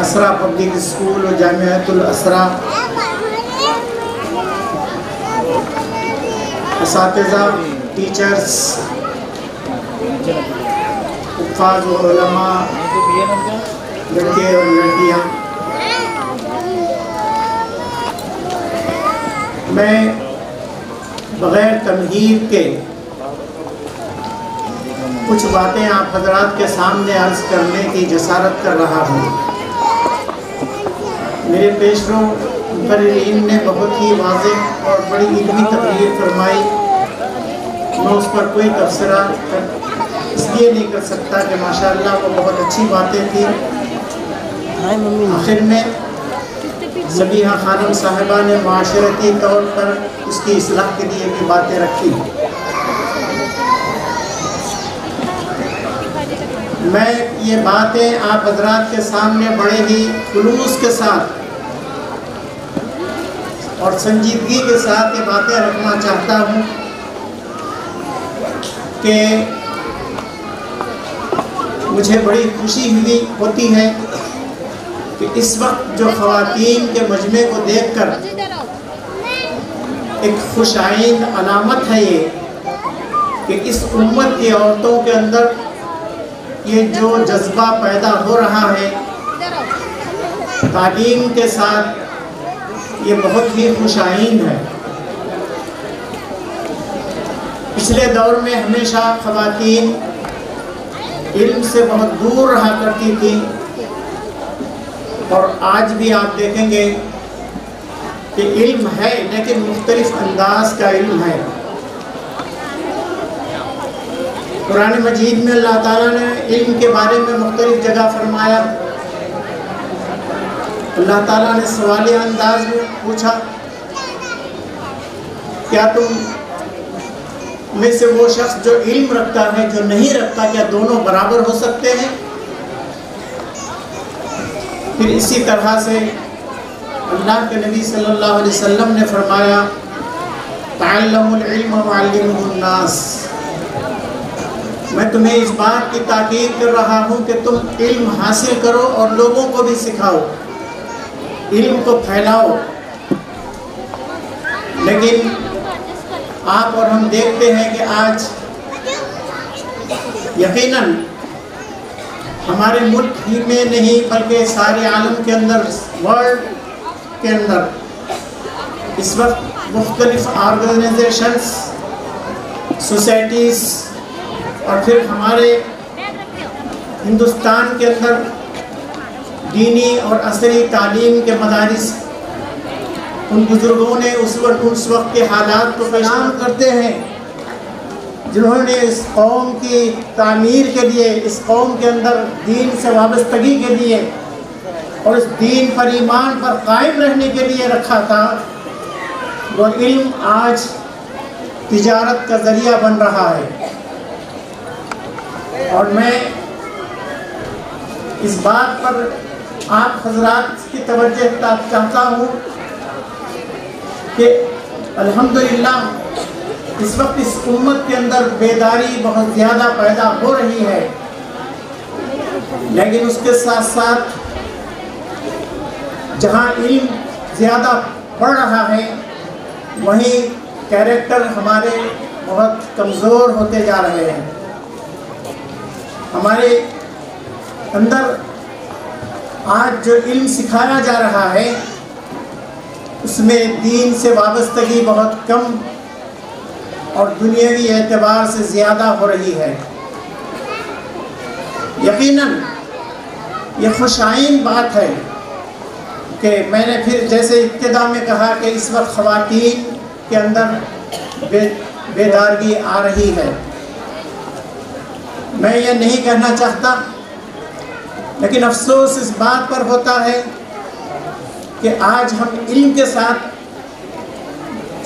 Isra public school و جامعۃ الاسرا، اساتذہ، ٹیچرز، حفاظ و علماء، لڑکے اور لڑکیاں، میں بغیر تمہید کے کچھ باتیں آپ حضرات کے سامنے عرض کرنے کی جسارت کر رہا ہوں۔ میرے پیشرو مقررین نے بہت ہی واضح اور بڑی علمی تقریر فرمائی، میں اس پر کوئی تبصرہ اس لیے نہیں کر سکتا کہ ماشاءاللہ وہ بہت اچھی باتیں تھیں۔ آخر میں سبیحہ خانم صاحبہ نے معاشرتی طور پر اس کی اصلاح کے لیے بھی باتیں رکھی۔ میں یہ باتیں آپ حضرات کے سامنے بڑے ہی خلوص کے ساتھ اور سنجیدگی کے ساتھ یہ باتیں رکھنا چاہتا ہوں کہ مجھے بڑی خوشی ہوتی ہے کہ اس وقت جو خواتین کے مجمع کو دیکھ کر ایک خوش آئند علامت ہے یہ کہ اس امت کی عورتوں کے اندر یہ جو جذبہ پیدا ہو رہا ہے تعلیم کے ساتھ، یہ بہت ہی خوش آئند ہے۔ پچھلے دور میں ہمیشہ خواتین علم سے بہت دور رہا کرتی تھی، اور آج بھی آپ دیکھیں گے کہ علم ہے لیکن مختلف انداز کا علم ہے۔ قرآن مجید میں اللہ تعالیٰ نے علم کے بارے میں مختلف جگہ فرمایا۔ اللہ تعالیٰ نے سوالیہ انداز میں پوچھا، کیا تم میں سے وہ شخص جو علم رکھتا ہے جو نہیں رکھتا، کیا دونوں برابر ہو سکتے ہیں؟ پھر اسی طرح سے اللہ کے نبی صلی اللہ علیہ وسلم نے فرمایا، تعلموا العلم وعلموه الناس۔ میں تمہیں اس بات کی تاکید کر رہا ہوں کہ تم علم حاصل کرو اور لوگوں کو بھی سکھاؤ، علم کو پھیلاؤ۔ لیکن آپ اور ہم دیکھتے ہیں کہ آج یقیناً ہمارے ملک ہی میں نہیں بلکہ سارے عالم کے اندر، ورلڈ کے اندر اس وقت مختلف آرگنائزیشنز، سوسائٹیز، اور پھر ہمارے ہندوستان کے اندر دینی اور عصری تعلیم کے مدارس، ان بزرگوں نے اس وقت کے حالات کو بیان کرتے ہیں جنہوں نے اس قوم کی تعمیر کے لیے، اس قوم کے اندر دین سے وابستگی کے لیے اور اس دین پر ایمان پر قائم رہنے کے لیے رکھا تھا، وہ علم آج تجارت کا ذریعہ بن رہا ہے۔ اور میں اس بات پر آپ حضرات کی توجہ چاہتا ہوں کہ الحمدللہ اس وقت اس امت کے اندر بیداری بہت زیادہ پیدا ہو رہی ہے، لیکن اس کے ساتھ ساتھ جہاں علم زیادہ بڑھ رہا ہے وہیں کیریکٹر ہمارے بہت کمزور ہوتے جا رہے ہیں۔ ہمارے اندر آج جو علم سکھایا جا رہا ہے اس میں دین سے وابستگی بہت کم اور دنیاوی اعتبار سے زیادہ ہو رہی ہے۔ یقیناً یہ خوش آئند بات ہے کہ میں نے پھر جیسے ابتدا میں کہا کہ اس وقت خواتین کے اندر بیدارگی آ رہی ہے۔ میں یہ نہیں کہنا چاہتا، لیکن افسوس اس بات پر ہوتا ہے کہ آج ہم علم کے ساتھ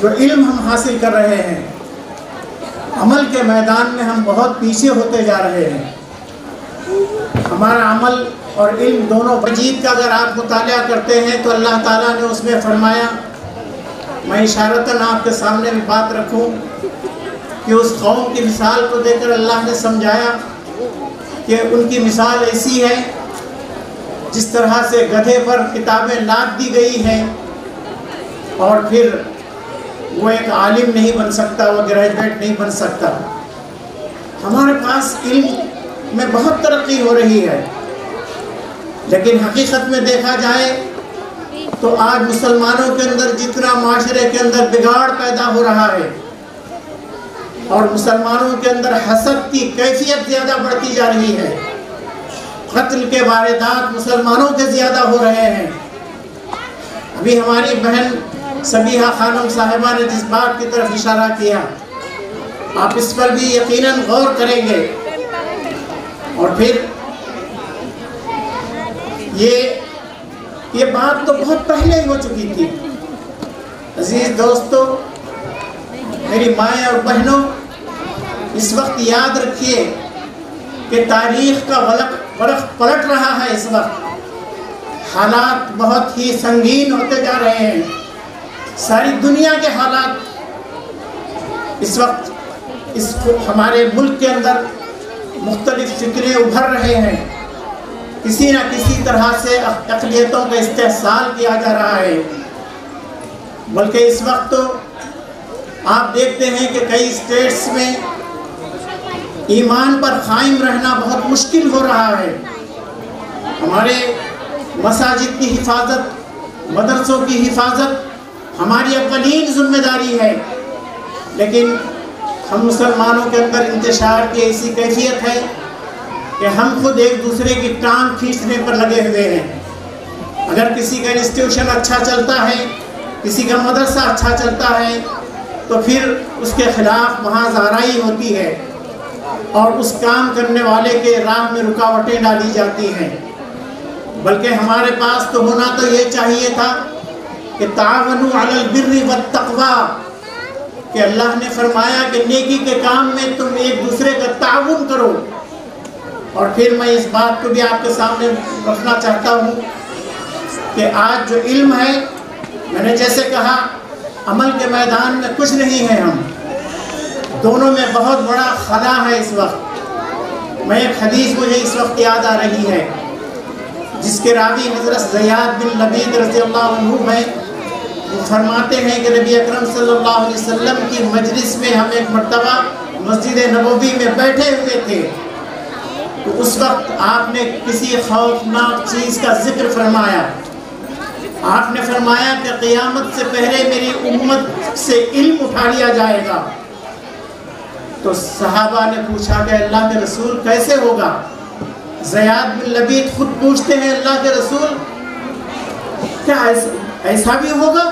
جو علم ہم حاصل کر رہے ہیں، عمل کے میدان میں ہم بہت پیچھے ہوتے جا رہے ہیں۔ ہمارا عمل اور علم دونوں، مجید کا اگر آپ مطالعہ کرتے ہیں تو اللہ تعالیٰ نے اس میں فرمایا، میں اشارتاً آپ کے سامنے بھی بات رکھوں کہ اس قوم کی مثال کو دے کر اللہ نے سمجھایا کہ ان کی مثال ایسی ہے جس طرح سے گدھے پر کتابیں لاد دی گئی ہیں اور پھر وہ ایک عالم نہیں بن سکتا، وہ گریجویٹ نہیں بن سکتا. ہمارے پاس علم میں بہت ترقی ہو رہی ہے، لیکن حقیقت میں دیکھا جائے تو آج مسلمانوں کے اندر جتنا معاشرے کے اندر بگاڑ پیدا ہو رہا ہے اور مسلمانوں کے اندر حسد کی کیفیت زیادہ بڑھتی جا رہی ہے، قتل کے واردات مسلمانوں کے زیادہ ہو رہے ہیں. ابھی ہماری بہن سبیحہ خانم صاحبہ نے جس بات کی طرف اشارہ کیا، آپ اس پر بھی یقیناً غور کریں گے. اور پھر یہ بات تو بہت پہلے ہی ہو چکی تھی. عزیز دوستو، میری مائیں اور بہنوں، اس وقت یاد رکھیے کہ تاریخ کا ورق پلٹ رہا ہے. اس وقت حالات بہت ہی سنگین ہوتے جا رہے ہیں. ساری دنیا کے حالات اس وقت ہمارے ملک کے اندر مختلف فکریں ابھر رہے ہیں. کسی نہ کسی طرح سے اقلیتوں کا استحصال کیا جا رہا ہے. بلکہ اس وقت تو آپ دیکھتے ہیں کہ کئی اسٹیٹس میں ایمان پر قائم رہنا بہت مشکل ہو رہا ہے. ہمارے مساجد کی حفاظت، مدرسوں کی حفاظت ہماری اولین ذمہ داری ہے، لیکن ہم مسلمانوں کے اندر انتشار کی ایسی کیفیت ہے کہ ہم خود ایک دوسرے کی ٹانگ کھینچنے پر لگے ہوئے ہیں. اگر کسی کا انسٹیٹیوشن اچھا چلتا ہے، کسی کا مدرسہ اچھا چلتا ہے، تو پھر اس کے خلاف وہاں زارائی ہوتی ہے اور اس کام کرنے والے کے راہ میں رکاوٹیں ڈالی جاتی ہیں. بلکہ ہمارے پاس تو ہونا تو یہ چاہیے تھا کہ تعاونوا علی البر والتقوی، کہ اللہ نے فرمایا کہ نیکی کے کام میں تم ایک دوسرے کا تعاون کرو. اور پھر میں اس بات کو بھی آپ کے سامنے رکھنا چاہتا ہوں کہ آج جو علم ہے، میں نے جیسے کہا عمل کے میدان میں کچھ نہیں ہے، ہم دونوں میں بہت بڑا خلا ہے. اس وقت میں ایک حدیث مجھے اس وقت یاد آ رہی ہے جس کے راوی حضرت زیاد بن لبید رضی اللہ عنہ ہیں. وہ فرماتے ہیں کہ نبی اکرم صلی اللہ علیہ وسلم کی مجلس میں ہم ایک مرتبہ مسجد نبوی میں بیٹھے ہوئے تھے، تو اس وقت آپ نے کسی خوفناک چیز کا ذکر فرمایا. آپ نے فرمایا کہ قیامت سے پہلے میری امت سے علم اٹھا لیا جائے گا. تو صحابہ نے پوچھا کہ اللہ کے رسول کیسے ہوگا؟ زیاد بن لبید خود پوچھتے ہیں اللہ کے رسول کیا ایسا بھی ہوگا؟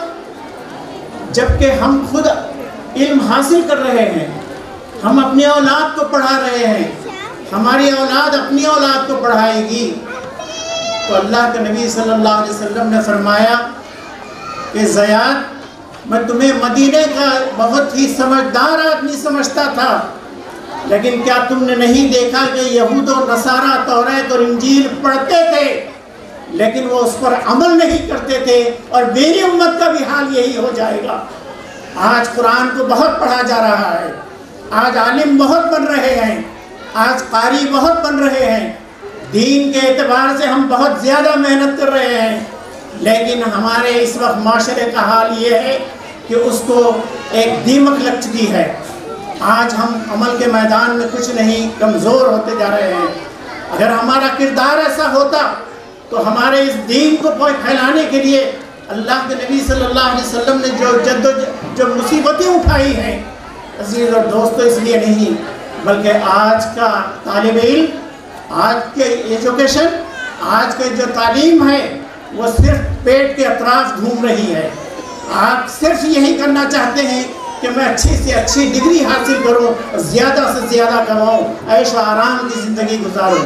جبکہ ہم خود علم حاصل کر رہے ہیں، ہم اپنی اولاد کو پڑھا رہے ہیں، ہماری اولاد اپنی اولاد کو پڑھائے گی. تو اللہ کے نبی صلی اللہ علیہ وسلم نے فرمایا کہ زیاد، میں تمہیں مدینے کا بہت ہی سمجھدار آدمی سمجھتا تھا، لیکن کیا تم نے نہیں دیکھا کہ یہود و نصارہ توریت اور انجیل پڑھتے تھے لیکن وہ اس پر عمل نہیں کرتے تھے، اور میری امت کا بھی حال یہی ہو جائے گا. آج قرآن کو بہت پڑھا جا رہا ہے، آج عالم بہت بن رہے ہیں، آج قاری بہت بن رہے ہیں، دین کے اعتبار سے ہم بہت زیادہ محنت کر رہے ہیں، لیکن ہمارے اس وقت معاشرے کا حال یہ ہے کہ اس کو ایک دیمک لگ چکی ہے. آج ہم عمل کے میدان میں کچھ نہیں، کمزور ہوتے جا رہے ہیں. اگر ہمارا کردار ایسا ہوتا تو ہمارے اس دین کو پھیلانے کے لیے اللہ کے نبی صلی اللہ علیہ وسلم نے جو مصیبتیں اٹھائی ہیں، عزیز اور دوستو، اس لیے نہیں بلکہ آج کا طالب علم، آج کے ایجوکیشن، آج کے جو تعلیم ہے وہ صرف پیٹ کے اطراف گھوم رہی ہے. آپ صرف یہی کرنا چاہتے ہیں کہ میں اچھی سے اچھی ڈگری حاصل کروں، زیادہ سے زیادہ کماؤں، عیش و آرام کی زندگی گزاروں.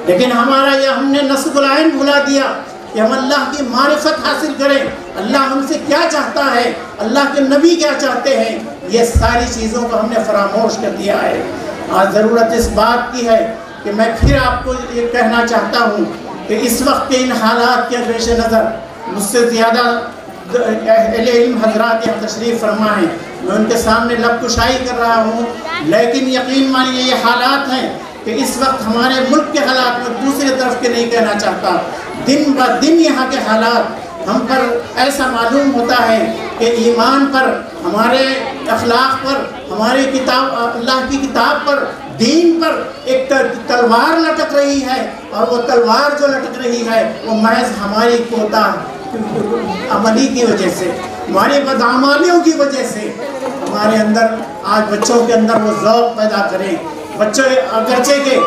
لیکن ہمارا یہ ہم نے نصب العین بھلا دیا کہ ہم اللہ کی معرفت حاصل کریں، اللہ ہم سے کیا چاہتا ہے، اللہ کے نبی کیا چاہتے ہیں، یہ ساری چیزوں کو ہم نے فراموش کر دیا ہے. آج ضرورت اس بات کی ہے کہ میں پھر آپ کو یہ کہنا چاہتا ہوں کہ اس وقت کے ان حالات کے پیش نظر مجھ سے زیادہ اہل علم حضرات یہاں تشریف فرما ہیں، میں ان کے سامنے لب کشائی کر رہا ہوں، لیکن یقین مانیے یہ حالات ہیں کہ اس وقت ہمارے ملک کے حالات میں دوسری طرف کے نہیں کہنا چاہتا، دن بہ دن یہاں کے حالات ہم پر ایسا معلوم ہوتا ہے کہ ایمان پر، ہمارے اخلاق پر، ہماری کتاب اللہ کی کتاب پر، دین پر ایک تلوار لٹک رہی ہے، اور وہ تلوار جو لٹک رہی ہے وہ محض ہماری کوتاہی عملی کی وجہ سے، ہماری بدعمالیوں کی وجہ سے ہمارے اندر آج بچوں کے اندر وہ ذوق پیدا کریں۔ بچے اگرچہ کہ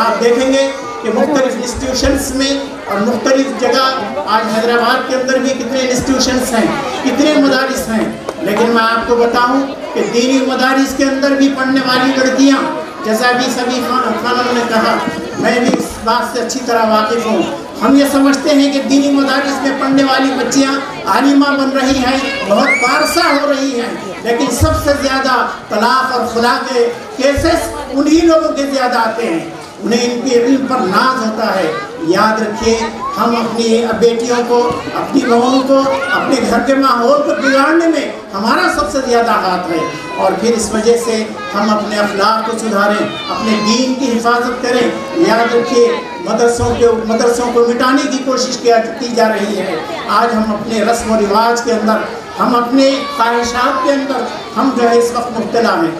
آپ دیکھیں گے کہ مختلف انسٹیٹیوشنز میں اور مختلف جگہ، آج حیدرآباد کے اندر بھی کتنے انسٹیٹیوشنز ہیں، کتنے مدارس ہیں، لیکن میں آپ کو بتاؤں کہ دینی مدارس کے اندر بھی پڑھنے والی لڑکیاں، جیسا بھی سبھی خانم نے کہا، میں بھی اس بات سے اچھی طرح واقف ہوں، ہم یہ سمجھتے ہیں کہ دینی مدارس میں پڑھنے والی بچیاں عالمہ بن رہی ہیں، بہت پارسا ہو رہی ہیں، لیکن سب سے زیادہ طلاق اور خلا کے کیسز انہی لوگوں کے زیادہ آتے ہیں، انہیں ان کے علم پر ناز ہوتا ہے۔ یاد رکھیے، ہم اپنی بیٹیوں کو، اپنی بہنوں کو، اپنے گھر کے ماحول کو بگاڑنے میں ہمارا سب سے زیادہ ہاتھ ہے، اور پھر اس وجہ سے ہم اپنے اخلاق کو سدھاریں، اپنے دین کی حفاظت کریں۔ یاد رکھیے، مدرسوں کو مٹانے کی کوشش کی جا رہی ہے۔ آج ہم اپنے رسم و رواج کے اندر، ہم اپنے خواہشات کے اندر ہم جو ہے اس وقت مبتلا ہیں۔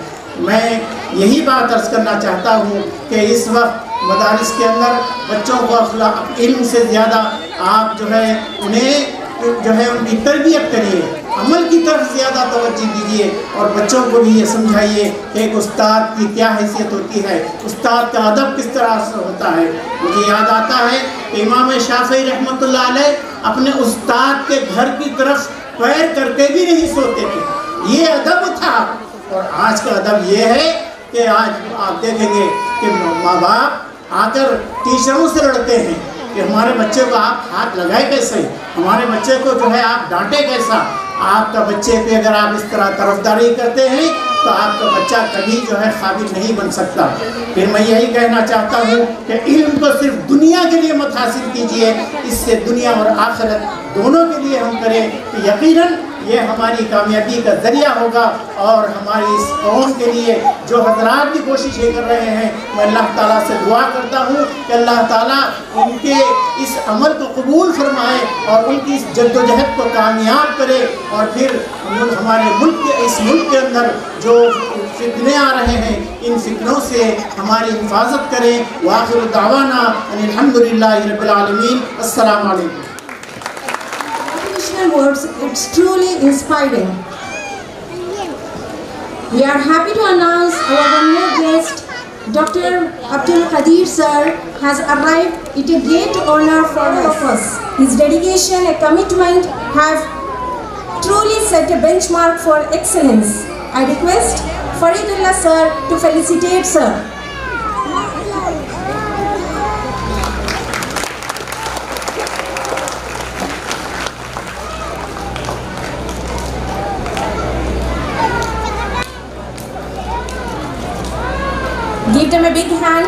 میں یہی بات عرض کرنا چاہتا ہوں کہ اس وقت مدارس کے اندر بچوں کو اخلاق، علم سے زیادہ آپ جو ہے انہیں جو ہے ان کی تربیت کریے، عمل کی طرف زیادہ توجہ دیجیے، اور بچوں کو بھی یہ سمجھائیے کہ ایک استاد کی کیا حیثیت ہوتی ہے، استاد کا ادب کس طرح سے ہوتا ہے۔ مجھے یاد آتا ہے کہ امام شافعی رحمۃ اللہ علیہ اپنے استاد کے گھر کی طرف پیر کر کے بھی نہیں سوتے تھے، یہ ادب تھا۔ اور آج کا ادب یہ ہے کہ آج آپ دیکھیں گے کہ ماں باپ آ کر ٹیچروں سے لڑتے ہیں کہ ہمارے بچے کو آپ ہاتھ لگائے کیسے، ہمارے بچے کو جو ہے آپ ڈانٹے کیسا۔ آپ کا بچے پہ اگر آپ اس طرح طرفداری کرتے ہیں تو آپ کا بچہ کبھی جو ہے قابل نہیں بن سکتا۔ پھر میں یہی کہنا چاہتا ہوں کہ علم کو صرف دنیا کے لیے مت حاصل کیجیے، اس سے دنیا اور آخرت دونوں کے لیے ہم کریں تو یقیناً یہ ہماری کامیابی کا ذریعہ ہوگا، اور ہماری اس قوم کے لیے جو حضرات بھی کوششیں کر رہے ہیں، میں اللہ تعالیٰ سے دعا کرتا ہوں کہ اللہ تعالیٰ ان کے اس عمل کو قبول فرمائے اور ان کی اس جد و جہد کو کامیاب کرے، اور پھر ہمارے اس ملک کے اندر جو فتنے آ رہے ہیں ان فتنوں سے ہماری حفاظت کریں۔ وآخر دعوانا ان الحمدللہ رب العالمین۔ السلام علیکم۔ Words, it's truly inspiring. We are happy to announce our honored guest, Dr. Abdul Qadir sir, has arrived. It is a great honor for all of us. His dedication and commitment have truly set a benchmark for excellence. I request Faridullah sir to felicitate sir. Give them a big hand.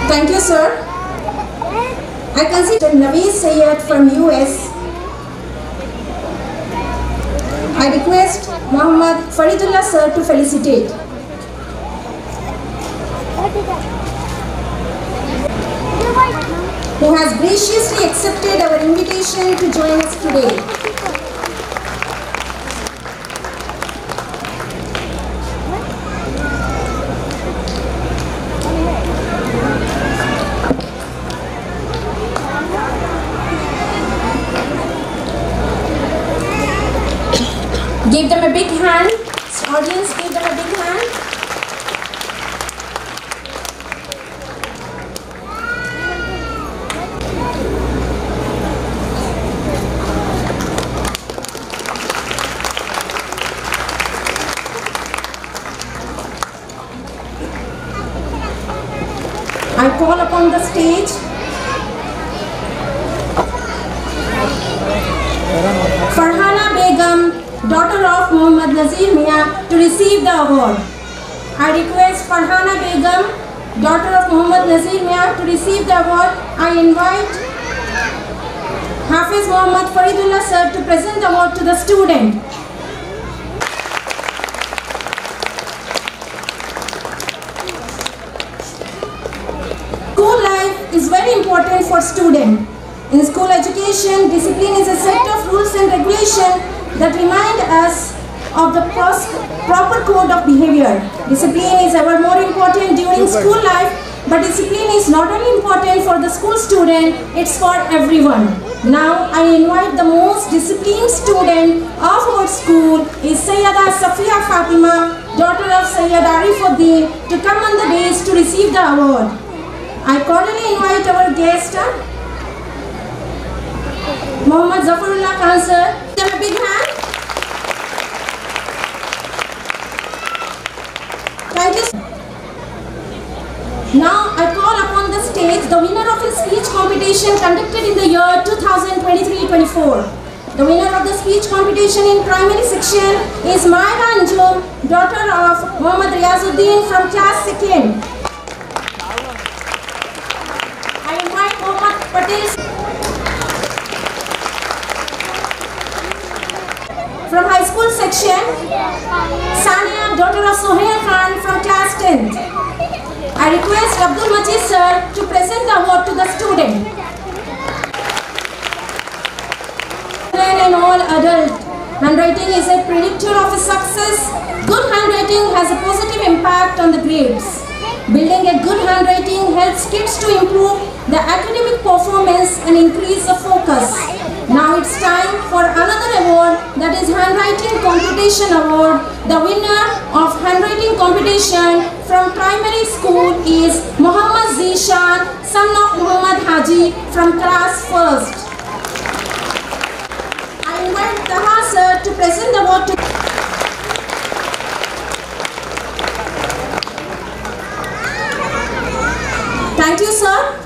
Thank you, sir. I consider Naveed Sayyed from US. I request Muhammad Faridullah sir to felicitate. Who has graciously accepted our invitation to join us today. Give them a big hand. Audience, give them a big hand. I call upon the stage Farhana Begum, daughter of Muhammad Nazir Mia, to receive the award. I request Farhana Begum, daughter of Muhammad Nazir Mia, to receive the award. I invite Hafiz Muhammad Faridullah sir to present the award to the student. School life is very important for students. In school education, discipline is a set of rules and regulations that remind us of the proper code of behavior. Discipline is ever more important during school life, but discipline is not only important for the school student, it's for everyone. Now I invite the most disciplined student of our school is Sayyida Safiya Fatima, daughter of Sayyid Arifuddin, to come on the dais to receive the award. I cordially invite our guest, Muhammad Zafarullah Khan sir. Give a big hand. Thank you. Now I call upon the stage the winner of a speech competition conducted in the year 2023-24. The winner of the speech competition in primary section is Maira Anjum, daughter of Muhammad Riazuddin from class 2nd. I invite Muhammad Patel from high school section, Sania, daughter of Sohail Khan from class 10th. I request Abdul Majid sir to present the award to the student. Children and all adults, handwriting is a predictor of success. Good handwriting has a positive impact on the grades. Building a good handwriting helps kids to improve the academic performance and increase the focus. Now it's time for another award, that is Handwriting Competition Award. The winner of Handwriting Competition from primary school is Muhammad Zishan, son of Muhammad Haji from class 1st. I invite Taha sir to present the award to Thank you, sir.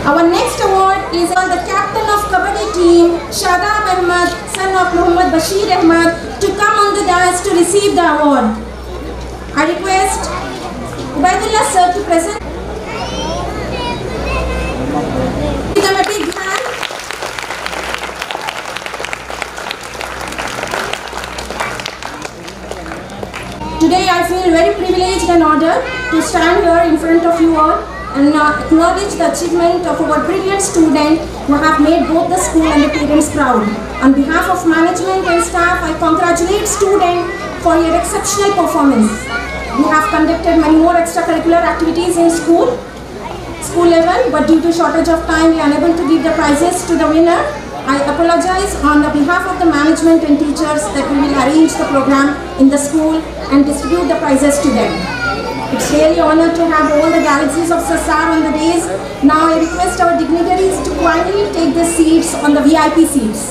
Our next award is on the captain of Kabaddi team, Shadab Ahmad, son of Muhammad Bashir Ahmad, to come on the dais to receive the award. I request Ubaidullah sir to present. Give them a big hand. Today I feel very privileged and honored to stand here in front of you all and acknowledge the achievement of our brilliant students who have made both the school and the parents proud. On behalf of management and staff, I congratulate students for your exceptional performance. We have conducted many more extracurricular activities in school level, but due to shortage of time, we are unable to give the prizes to the winner. I apologize on the behalf of the management and teachers that we will arrange the program in the school and distribute the prizes to them. It's really an honor to have all the galaxies of Sassar on the days. Now I request our dignitaries to quietly take the seats on the VIP seats.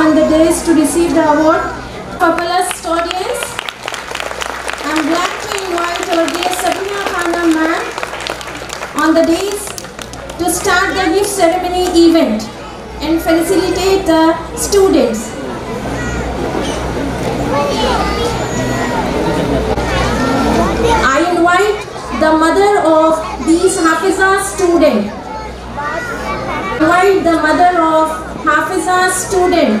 On the days to receive the award, populous audience, I am glad to invite our dear Sabina Khanam ma'am on the days to start the gift ceremony event. and facilitate the students. I invite the mother of these Hafiza student. Invite the mother of Hafiza student.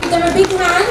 Give them a big hand.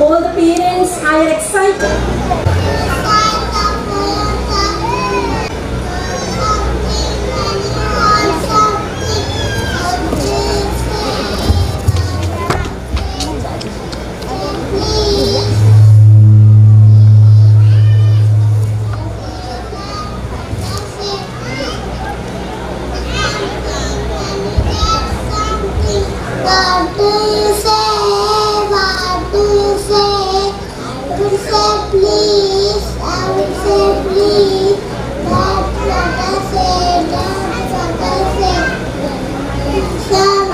All the parents are excited. What do you say? What do you say? I would say please. I would say please. That's what I say. That's what I say.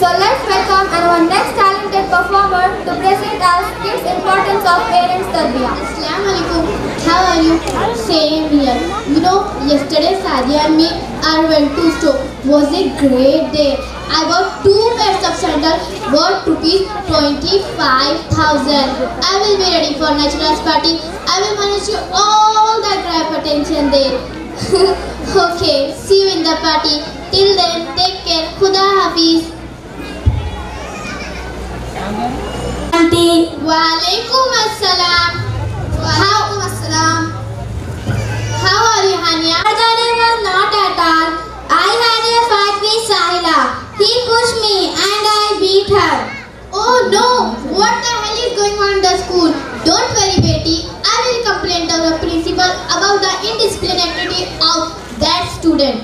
So let's welcome our next talented performer to present us its importance of parents tarbiyah. Assalamualaikum. How are you? Same here. You know, yesterday Sadia and me went to store. Was a great day. I bought 2 pairs of sandals worth ₹25,000. I will be ready for Naturals party. I will manage you all the grab attention there. Okay, see you in the party. Till then, take care. Khuda Hafiz. Auntie. Walaikum assalam. Walaikum assalam. How are you, Hania? Not at all. I had a fight with Sahila. He pushed me and I beat her. Oh no! What the hell is going on in the school? Don't worry, Betty. I will complain to the principal about the indisciplined activity of that student.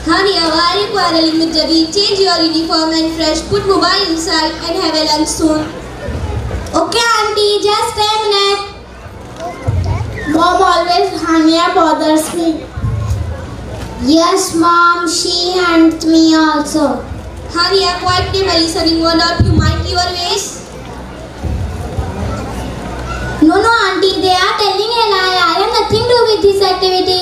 Hania, why are you quarreling with Javi? Change your uniform and fresh. Put mobile inside and have a lunch soon. Okay, Auntie. Just a minute. Mom always Hania bothers me. Yes, Mom. She haunts me also. Hania, quietly listening. One or you mind your ways? No, Auntie. They are telling a lie. I have nothing to do with this activity.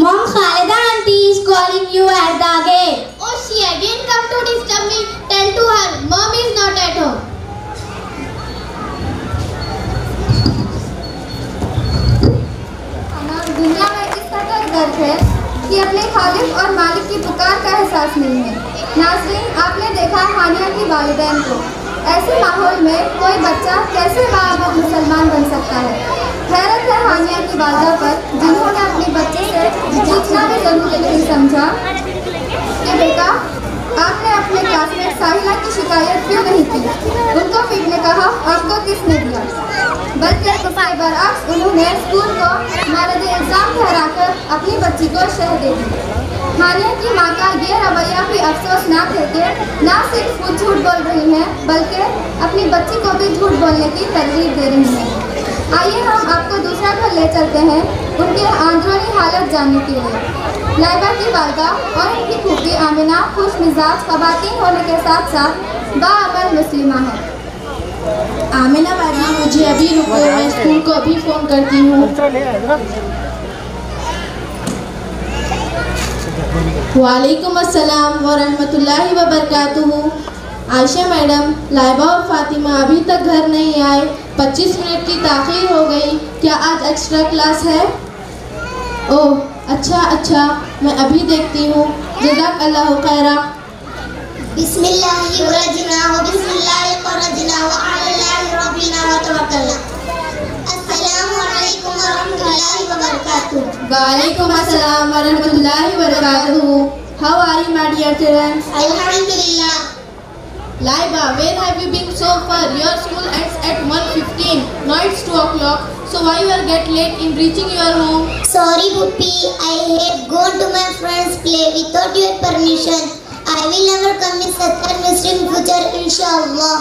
Mom, Khalida auntie is calling you at the gate. Oh, she again come to disturb me. Tell to her اور مالک کی پکار کا احساس نہیں ہے۔ ناظرین، آپ نے دیکھا ہانیہ کی والدین کو۔ ایسے ماحول میں کوئی بچہ کیسے باعزت مسلمان بن سکتا ہے؟ حیرت ہے ہانیہ کی والدہ پر، جنہوں نے اپنے بچے سے پوچھنا بھی ضروری نہیں سمجھا کہ بیٹا آپ نے اپنے کلاس میٹ ساحلہ کی شکایت کیوں نہیں کی؟ ان کو پیٹ نے کہا آپ کو کس نے دیا؟ بلکہ اس کے برعکس انہوں نے اسکول کو مورد الزام ٹھہرا کر اپنی بچی کو شہ دے دی۔ ہانیہ کی ماں کا یہ رویہ بھی افسوسناک ہے کہ نہ صرف وہ جھوٹ بول رہی ہیں بلکہ اپنی بچی کو بھی جھوٹ بولنے کی ترغیب دے رہی ہیں۔ آئیے ہم آپ کو دوسرا گھر لے چلتے ہیں ان کی اندرونی حالت جاننے کے لیے۔ لائبہ کی والدہ اور ان کی پھوپھی آمنہ خوش مزاج خواتین ہونے کے ساتھ ساتھ باعمل مسلمہ ہیں۔ آمنہ باجی مجھے ابھی رکو، میں اسکول کو ابھی فون کرتی ہوں۔ وعلیکم السلام ورحمۃ اللہ وبرکاتہ۔ عائشہ میڈم، لائبہ اور فاطمہ ابھی تک گھر نہیں آئے، 25 منٹ کی تاخیر ہو گئی، کیا آج ایکسٹرا کلاس ہے؟ اوہ اچھا، میں ابھی دیکھتی ہوں، جزاک اللہ خیرہ۔ بسم اللہ ورجنا و بسم اللہ خرجنا و علی اللہ ربنا و توکلنا۔ السلام علیکم ورحمۃ اللہ وبرکاتہ۔ وعلیکم السلام ورحمۃ اللہ وبرکاتہ۔ How are you, my dear children? الحمدللہ۔ Laiba, where have you been so far? Your school ends at 1:15. Now it's 2 o'clock. So why you are get late in reaching your home? Sorry Puppy, I had gone to my friend's play without your permission. I will never commit such a mistake in future, inshallah.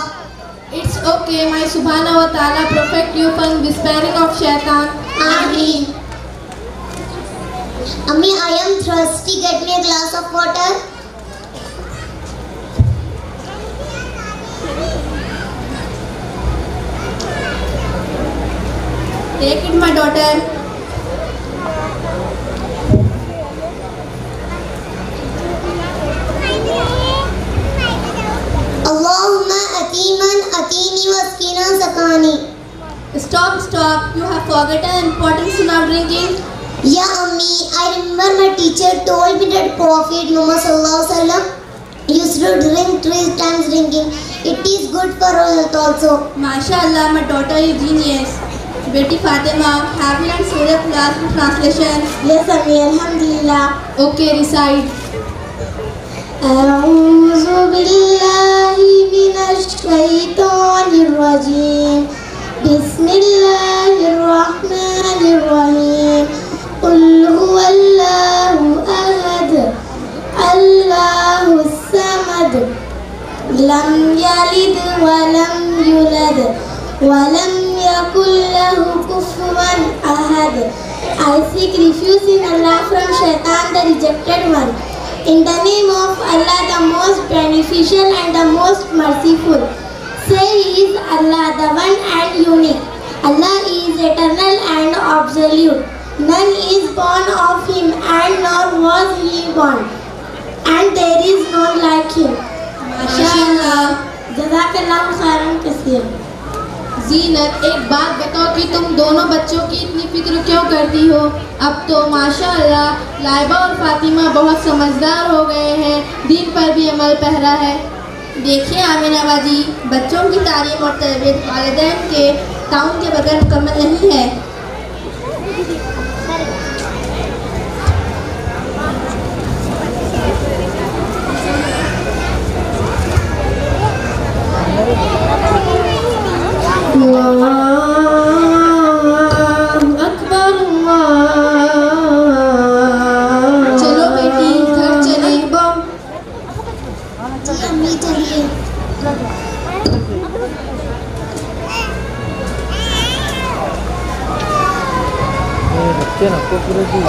It's okay, my Subhanahu wa Ta'ala protect you from the sparing of shaitan. Ameen. Ammi, I am thirsty. Get me a glass of water. Take it, my daughter. Allahumma atiman atini waskinan sakani. Stop. You have forgotten the importance of not drinking. Yeah, Ammi, I remember my teacher told me that Prophet Muhammad sallallahu alaihi wasallam used to drink 3 times drinking. It is good for our health also. MashaAllah, my daughter is genius. Beti Fatima, have you learned Surah Ikhlas translation? Yes, Ammi, alhamdulillah. Okay, recite. أعوذ بالله من الشيطان الرجيم بسم الله الرحمن الرحيم قل هو الله أحد الله الصمد لم يلد ولم يولد ولم يكن له كفوا أحد. I seek refuge in Allah from Shaitan, the rejected one. In the name of Allah, the most beneficial and the most merciful. Say He is Allah, the one and unique. Allah is eternal and absolute. None is born of Him and nor was He born. And there is none like Him. MashaAllah. Jazakallah khairan kaseer. زینت، ایک بات بتاؤ کہ تم دونوں بچوں کی اتنی فکر کیوں کرتی ہو؟ اب تو ماشاءاللہ لائبہ اور فاطمہ بہت سمجھدار ہو گئے ہیں، دین پر بھی عمل پیرا ہے۔ دیکھیے آمنہ باجی، بچوں کی تعلیم اور تربیت والدین کے تعاون کے بغیر مکمل نہیں ہے۔ چلو بیٹی گھر چلیں۔ امی چلیے۔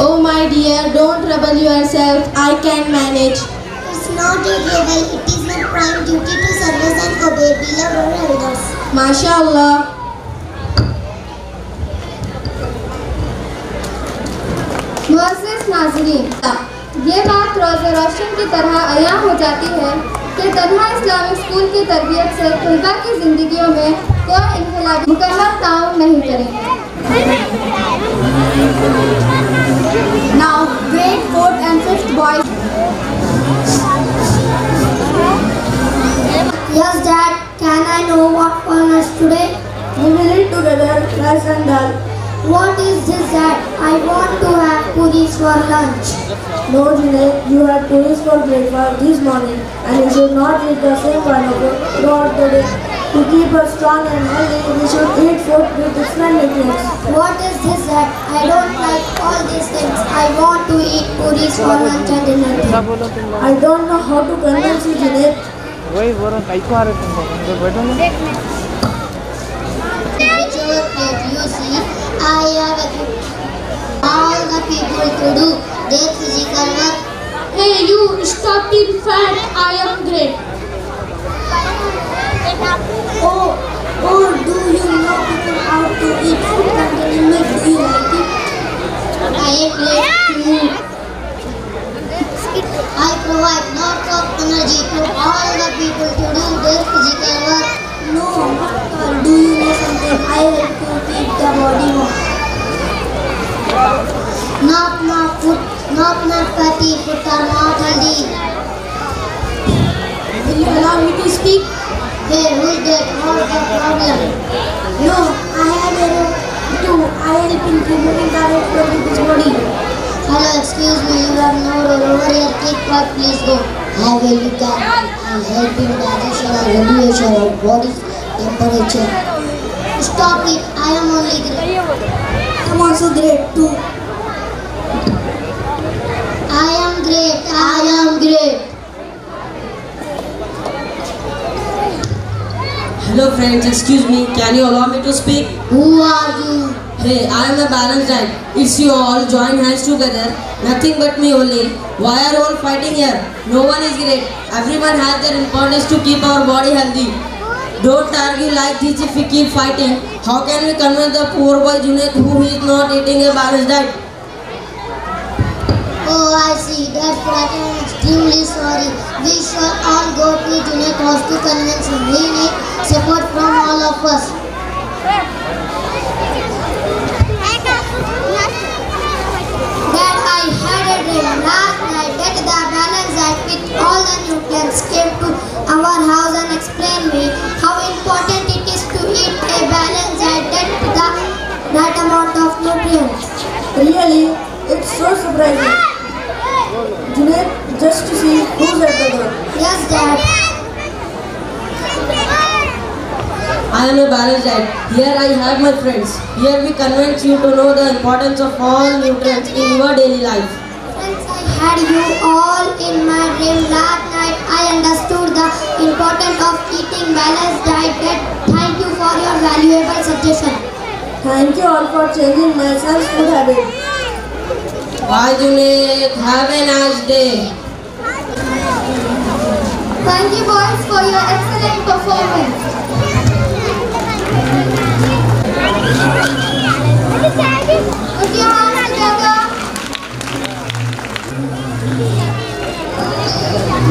Oh my dear, don't trouble yourself. I can manage. It's not your trouble. It is my prime duty to service and obey. Beloved our elders. MashaAllah. معزز ناظرین، یہ بات روز روشن کی طرح عیاں ہو جاتی ہے کہ تنہا اسلامک اسکول کی تربیت سے طلباء کی زندگیوں میں کوئی انقلابی مکمل تعاون نہیں کریں گے۔ Now, grade 4th and 5th boys and dull. What is this that? I want to have puris for lunch. No, Junaid, you had puris for breakfast this morning and you should not eat the same kind of food throughout the day. To keep us strong and healthy, we should eat food with different nutrients. What is this that? I don't like all these things. I want to eat puris for lunch and dinner. I don't know how to convince you, Junaid. Whichever plate you see, I have all the people to do their physical work. Hey you, stop being fat, I am great. Oh, do you know people how to eat food containing milk? Do you like it? I am great too. I provide lots of energy to all the people to do their physical work. No, do you know something? I help to keep the body warm. Not fatty food are not healthy. Will you allow me to speak? Hey, who is that? What's the problem? No, I have a too. I help in removing the red blood with his body. Hello, excuse me, you have no role over here. Keep quiet, please go. I will look at and help in digestion and regulation of body temperature. Stop it, I am only great. I am also great too. I am great. Hello friends, excuse me, can you allow me to speak? Who are you? Hey, I am a balanced diet. It's you all join hands together. Nothing but me only. Why are you all fighting here? No one is great. Everyone has their importance to keep our body healthy. Don't argue like this if we keep fighting. How can we convince the poor boy Junaid who is not eating a balanced diet? Oh, I see. That's right. I am extremely sorry. We shall all go to Junaid House to convince him. We need support from all of us. Dad, I had a dream last night that the balanced diet with all the nutrients came to our house and explained me how important it is to eat a balanced diet that amount of nutrients. Really? It's so surprising. Junaid, just to see who's at the door. Yes, Dad. I am a balanced diet. Here I have my friends. Here we convince you to know the importance of all nutrients in your daily life. Since I had you all in my dream last night, I understood the importance of eating balanced diet. Thank you for your valuable suggestion. Thank you all for changing my son's food habit. Bye Junaid. Have a nice day. Thank you boys for your excellent performance. Put your hands together.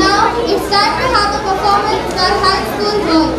Now it's time to have a performance by high school boys.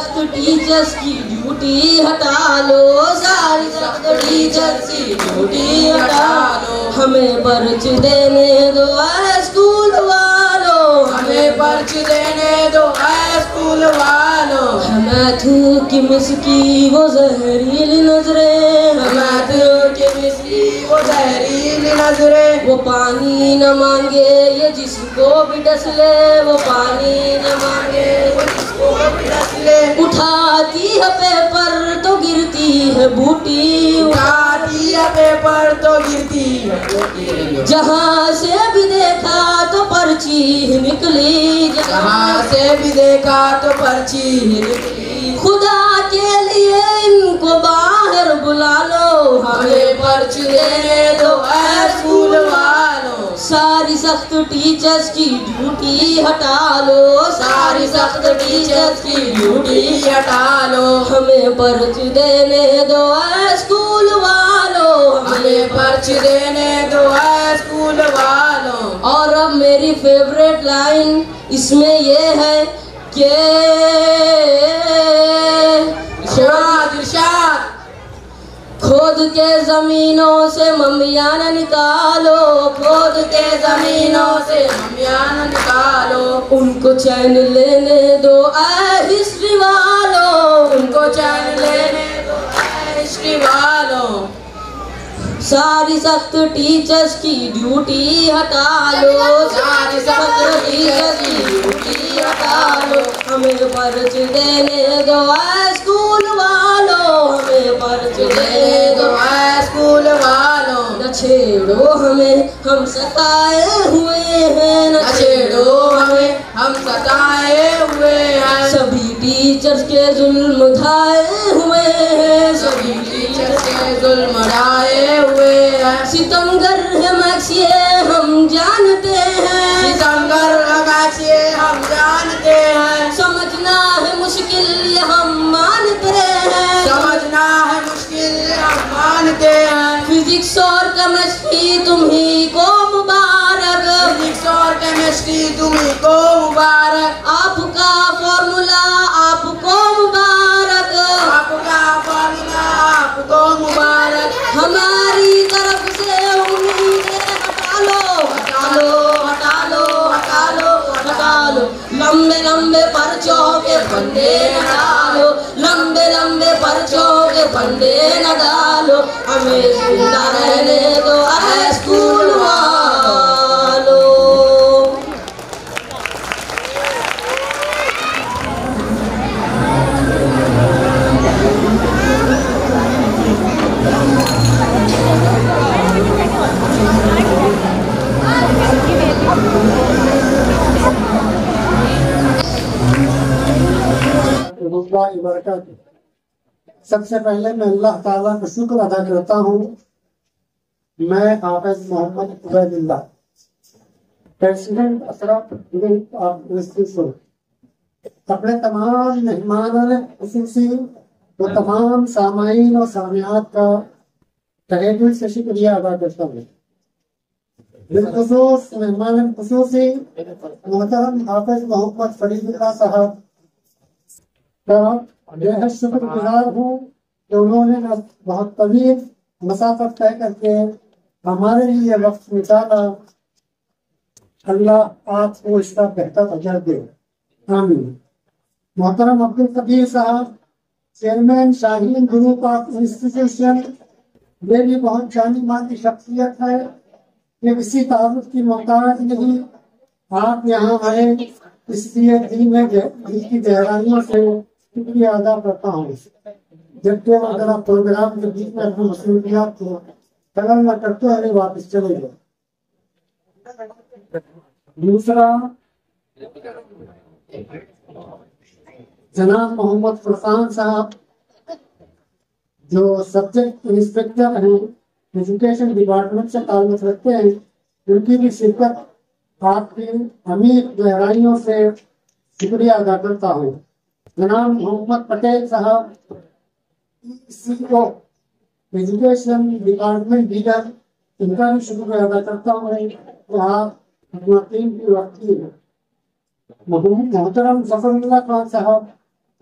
سخت teachers کی duty ہٹا لو، ساری سخت teachers کی duty ہٹا لو، ہمیں پرچ دینے دو a school والو، ہمیں پرچ دینے دو اے اسکول والو، میتھ کی مس کی وہ زہریلی نظریں، میتھ کی مس کی وہ زہریلی نظریں، وہ پانی نہ مانگے یہ جس کو بھی ڈس لے، وہ پانی نہ مانگے وہ جس کو بھی ڈس لے، اٹھاتی ہے پیپر تو گرتی ہے بوٹی، اٹھاتی ہے پیپر تو گرتی ہے بوٹی، جہاں سے بھی دیکھا تو پرچی ہی نکلی، جہاں سے بھی دیکھا تو پرچی ہی نکلی، خدا کے لیے ان کو باہر بلا لو، ہمیں پرچ دینے دو اے اسکول والو، ساری سخت ٹیچرز کی ڈیوٹی ہٹا لو، ساری سخت ٹیچرز کی ڈیوٹی ہٹا لو، ہمیں پرچ دینے دو اے اسکول والو، ہمیں پرچ دینے دو اے اسکول والو۔ اور اب میری فیوریٹ لائن اس میں یہ ہے کہ ارشاد ارشاد، کھود کے زمینوں سے ممیاں نہ نکالو، کھود کے زمینوں سے ممیاں نہ نکالو، ان کو چین لینے دو اے ہسٹری والو، ان کو چین لینے دو اے ہسٹری والو، ساری سخت ٹیچرز کی ڈیوٹی ہٹا لو، ساری سخت ٹیچرز کی ڈیوٹی ہٹا لو، ہمیں پرچ دینے دو اے اسکول والو، ہمیں پرچ دینے دو اے اسکول والو، نہ چھیڑو ہمیں ہم ستائے ہوئے ہیں، نہ چھیڑو ہمیں ہم ستائے ہوئے ہیں، سبھی ٹیچرز کے ظلم ڈھائے ہوئے ہیں، سبھی ٹیچرز کے ظلم ڈھائے ہوئے ہیں، ستمگر ہے میکس یہ ہم جانتے ہیں، ستمگر ہے میکس یہ ہم جانتے ہیں، سمجھنا ہے مشکل یہ ہم مانتے ہیں، سمجھنا ہے مشکل یہ ہم مانتے ہیں، فزکس اور کیمسٹری تمہیں کو مبارک، فزکس اور کیمسٹری تمہیں کو مبارک، آپ کا فارمولا آپ کو مبارک، آپ کا فارمولا آپ کو مبارک، ہماری طرف سے امیدیں ہٹا لو، ہٹا لو، ہٹا لو، ہٹا لو، ہٹا لو، لمبے لمبے پرچوں کے پھندے نہ ڈالو، لمبے لمبے پرچوں کے پھندے نہ ڈالو، ہمیں زندہ رہنے دو اے اسکول والو۔ سب سے پہلے میں اللہ تعالیٰ کا شکر ادا کرتا ہوں، میں Hafiz Muhammad Ubaid Ullah, president Ashraf group of institution, اپنے تمام مہمان خصوصی و تمام سامعین اور سامعات کا تہہ دل سے شکریہ ادا کرتا ہوں، بالخصوص مہمان خصوصی محترم حافظ محمد فرید اللہ صاحب کا بےحد شکر گزار ہوں کہ انہوں نے بہت طویل مسافت طے کر کے ہمارے لیے وقت نکالا، اللہ آپ کو اس کا بہتر اجر دے، آمین۔ محترم عبدالقدیر صاحب، chairman Shaheen group of institution, یہ بھی بہت جانی مانی شخصیت ہے، یہ کسی تعارف کی محتاج نہیں، آپ یہاں آئے اس لیے دل میں کی گہرائیوں سے شکریہ ادا کرتا ہوں، جبکہ اگر آپ پروگرام کے بیچ میں اپنی مصروفیات کو قدر نہ کرتے ہوئے واپس چلے گئے۔ دوسرا، جناب محمد فرقان صاحب جو سبجیکٹ انسپیکٹر ہیں، ایجوکیشن ڈپارٹمنٹ سے تعلق رکھتے ہیں، ان کی بھی شرکت آپ کی عمیق گہرائیوں سے شکریہ ادا کرتا ہوں۔ جناب محمد پٹیل صاحب، سی او ایجوکیشن ڈپارٹمنٹ لیڈر، ان کا بھی شکریہ ادا کرتا ہوں کہ آپ اپنا ٹیم کی وقتی ہے۔ محترم ظفر اللہ خان صاحب،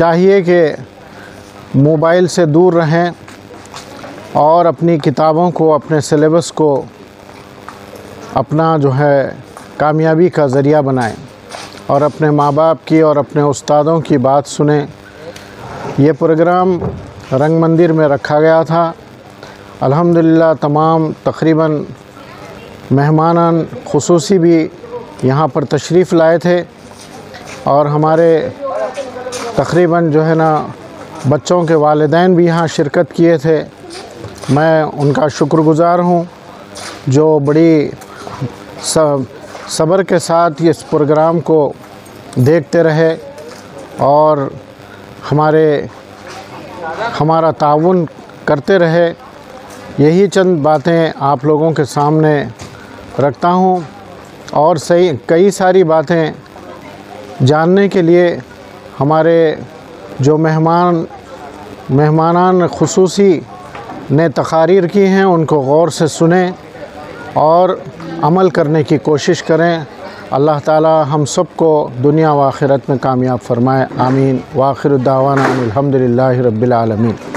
چاہیے کہ موبائل سے دور رہیں اور اپنی کتابوں کو، اپنے سلیبس کو اپنا جو ہے کامیابی کا ذریعہ بنائیں اور اپنے ماں باپ کی اور اپنے استادوں کی بات سنیں۔ یہ پروگرام رنگ مندر میں رکھا گیا تھا۔ الحمدللہ تمام تقریباً مہمان خصوصی بھی یہاں پر تشریف لائے تھے اور ہمارے تقریباً جو ہے نا بچوں کے والدین بھی یہاں شرکت کیے تھے۔ میں ان کا شکر گزار ہوں جو بڑی صبر کے ساتھ اس پروگرام کو دیکھتے رہے اور ہمارا تعاون کرتے رہے۔ یہی چند باتیں آپ لوگوں کے سامنے رکھتا ہوں اور کئی ساری باتیں جاننے کے لیے ہمارے جو مہمانان خصوصی نے تقاریر کی ہیں ان کو غور سے سنیں اور عمل کرنے کی کوشش کریں۔ اللہ تعالی ہم سب کو دنیا و آخرت میں کامیاب فرمائے، آمین۔ وآخر الدعوانا الحمدللہ رب العالمین۔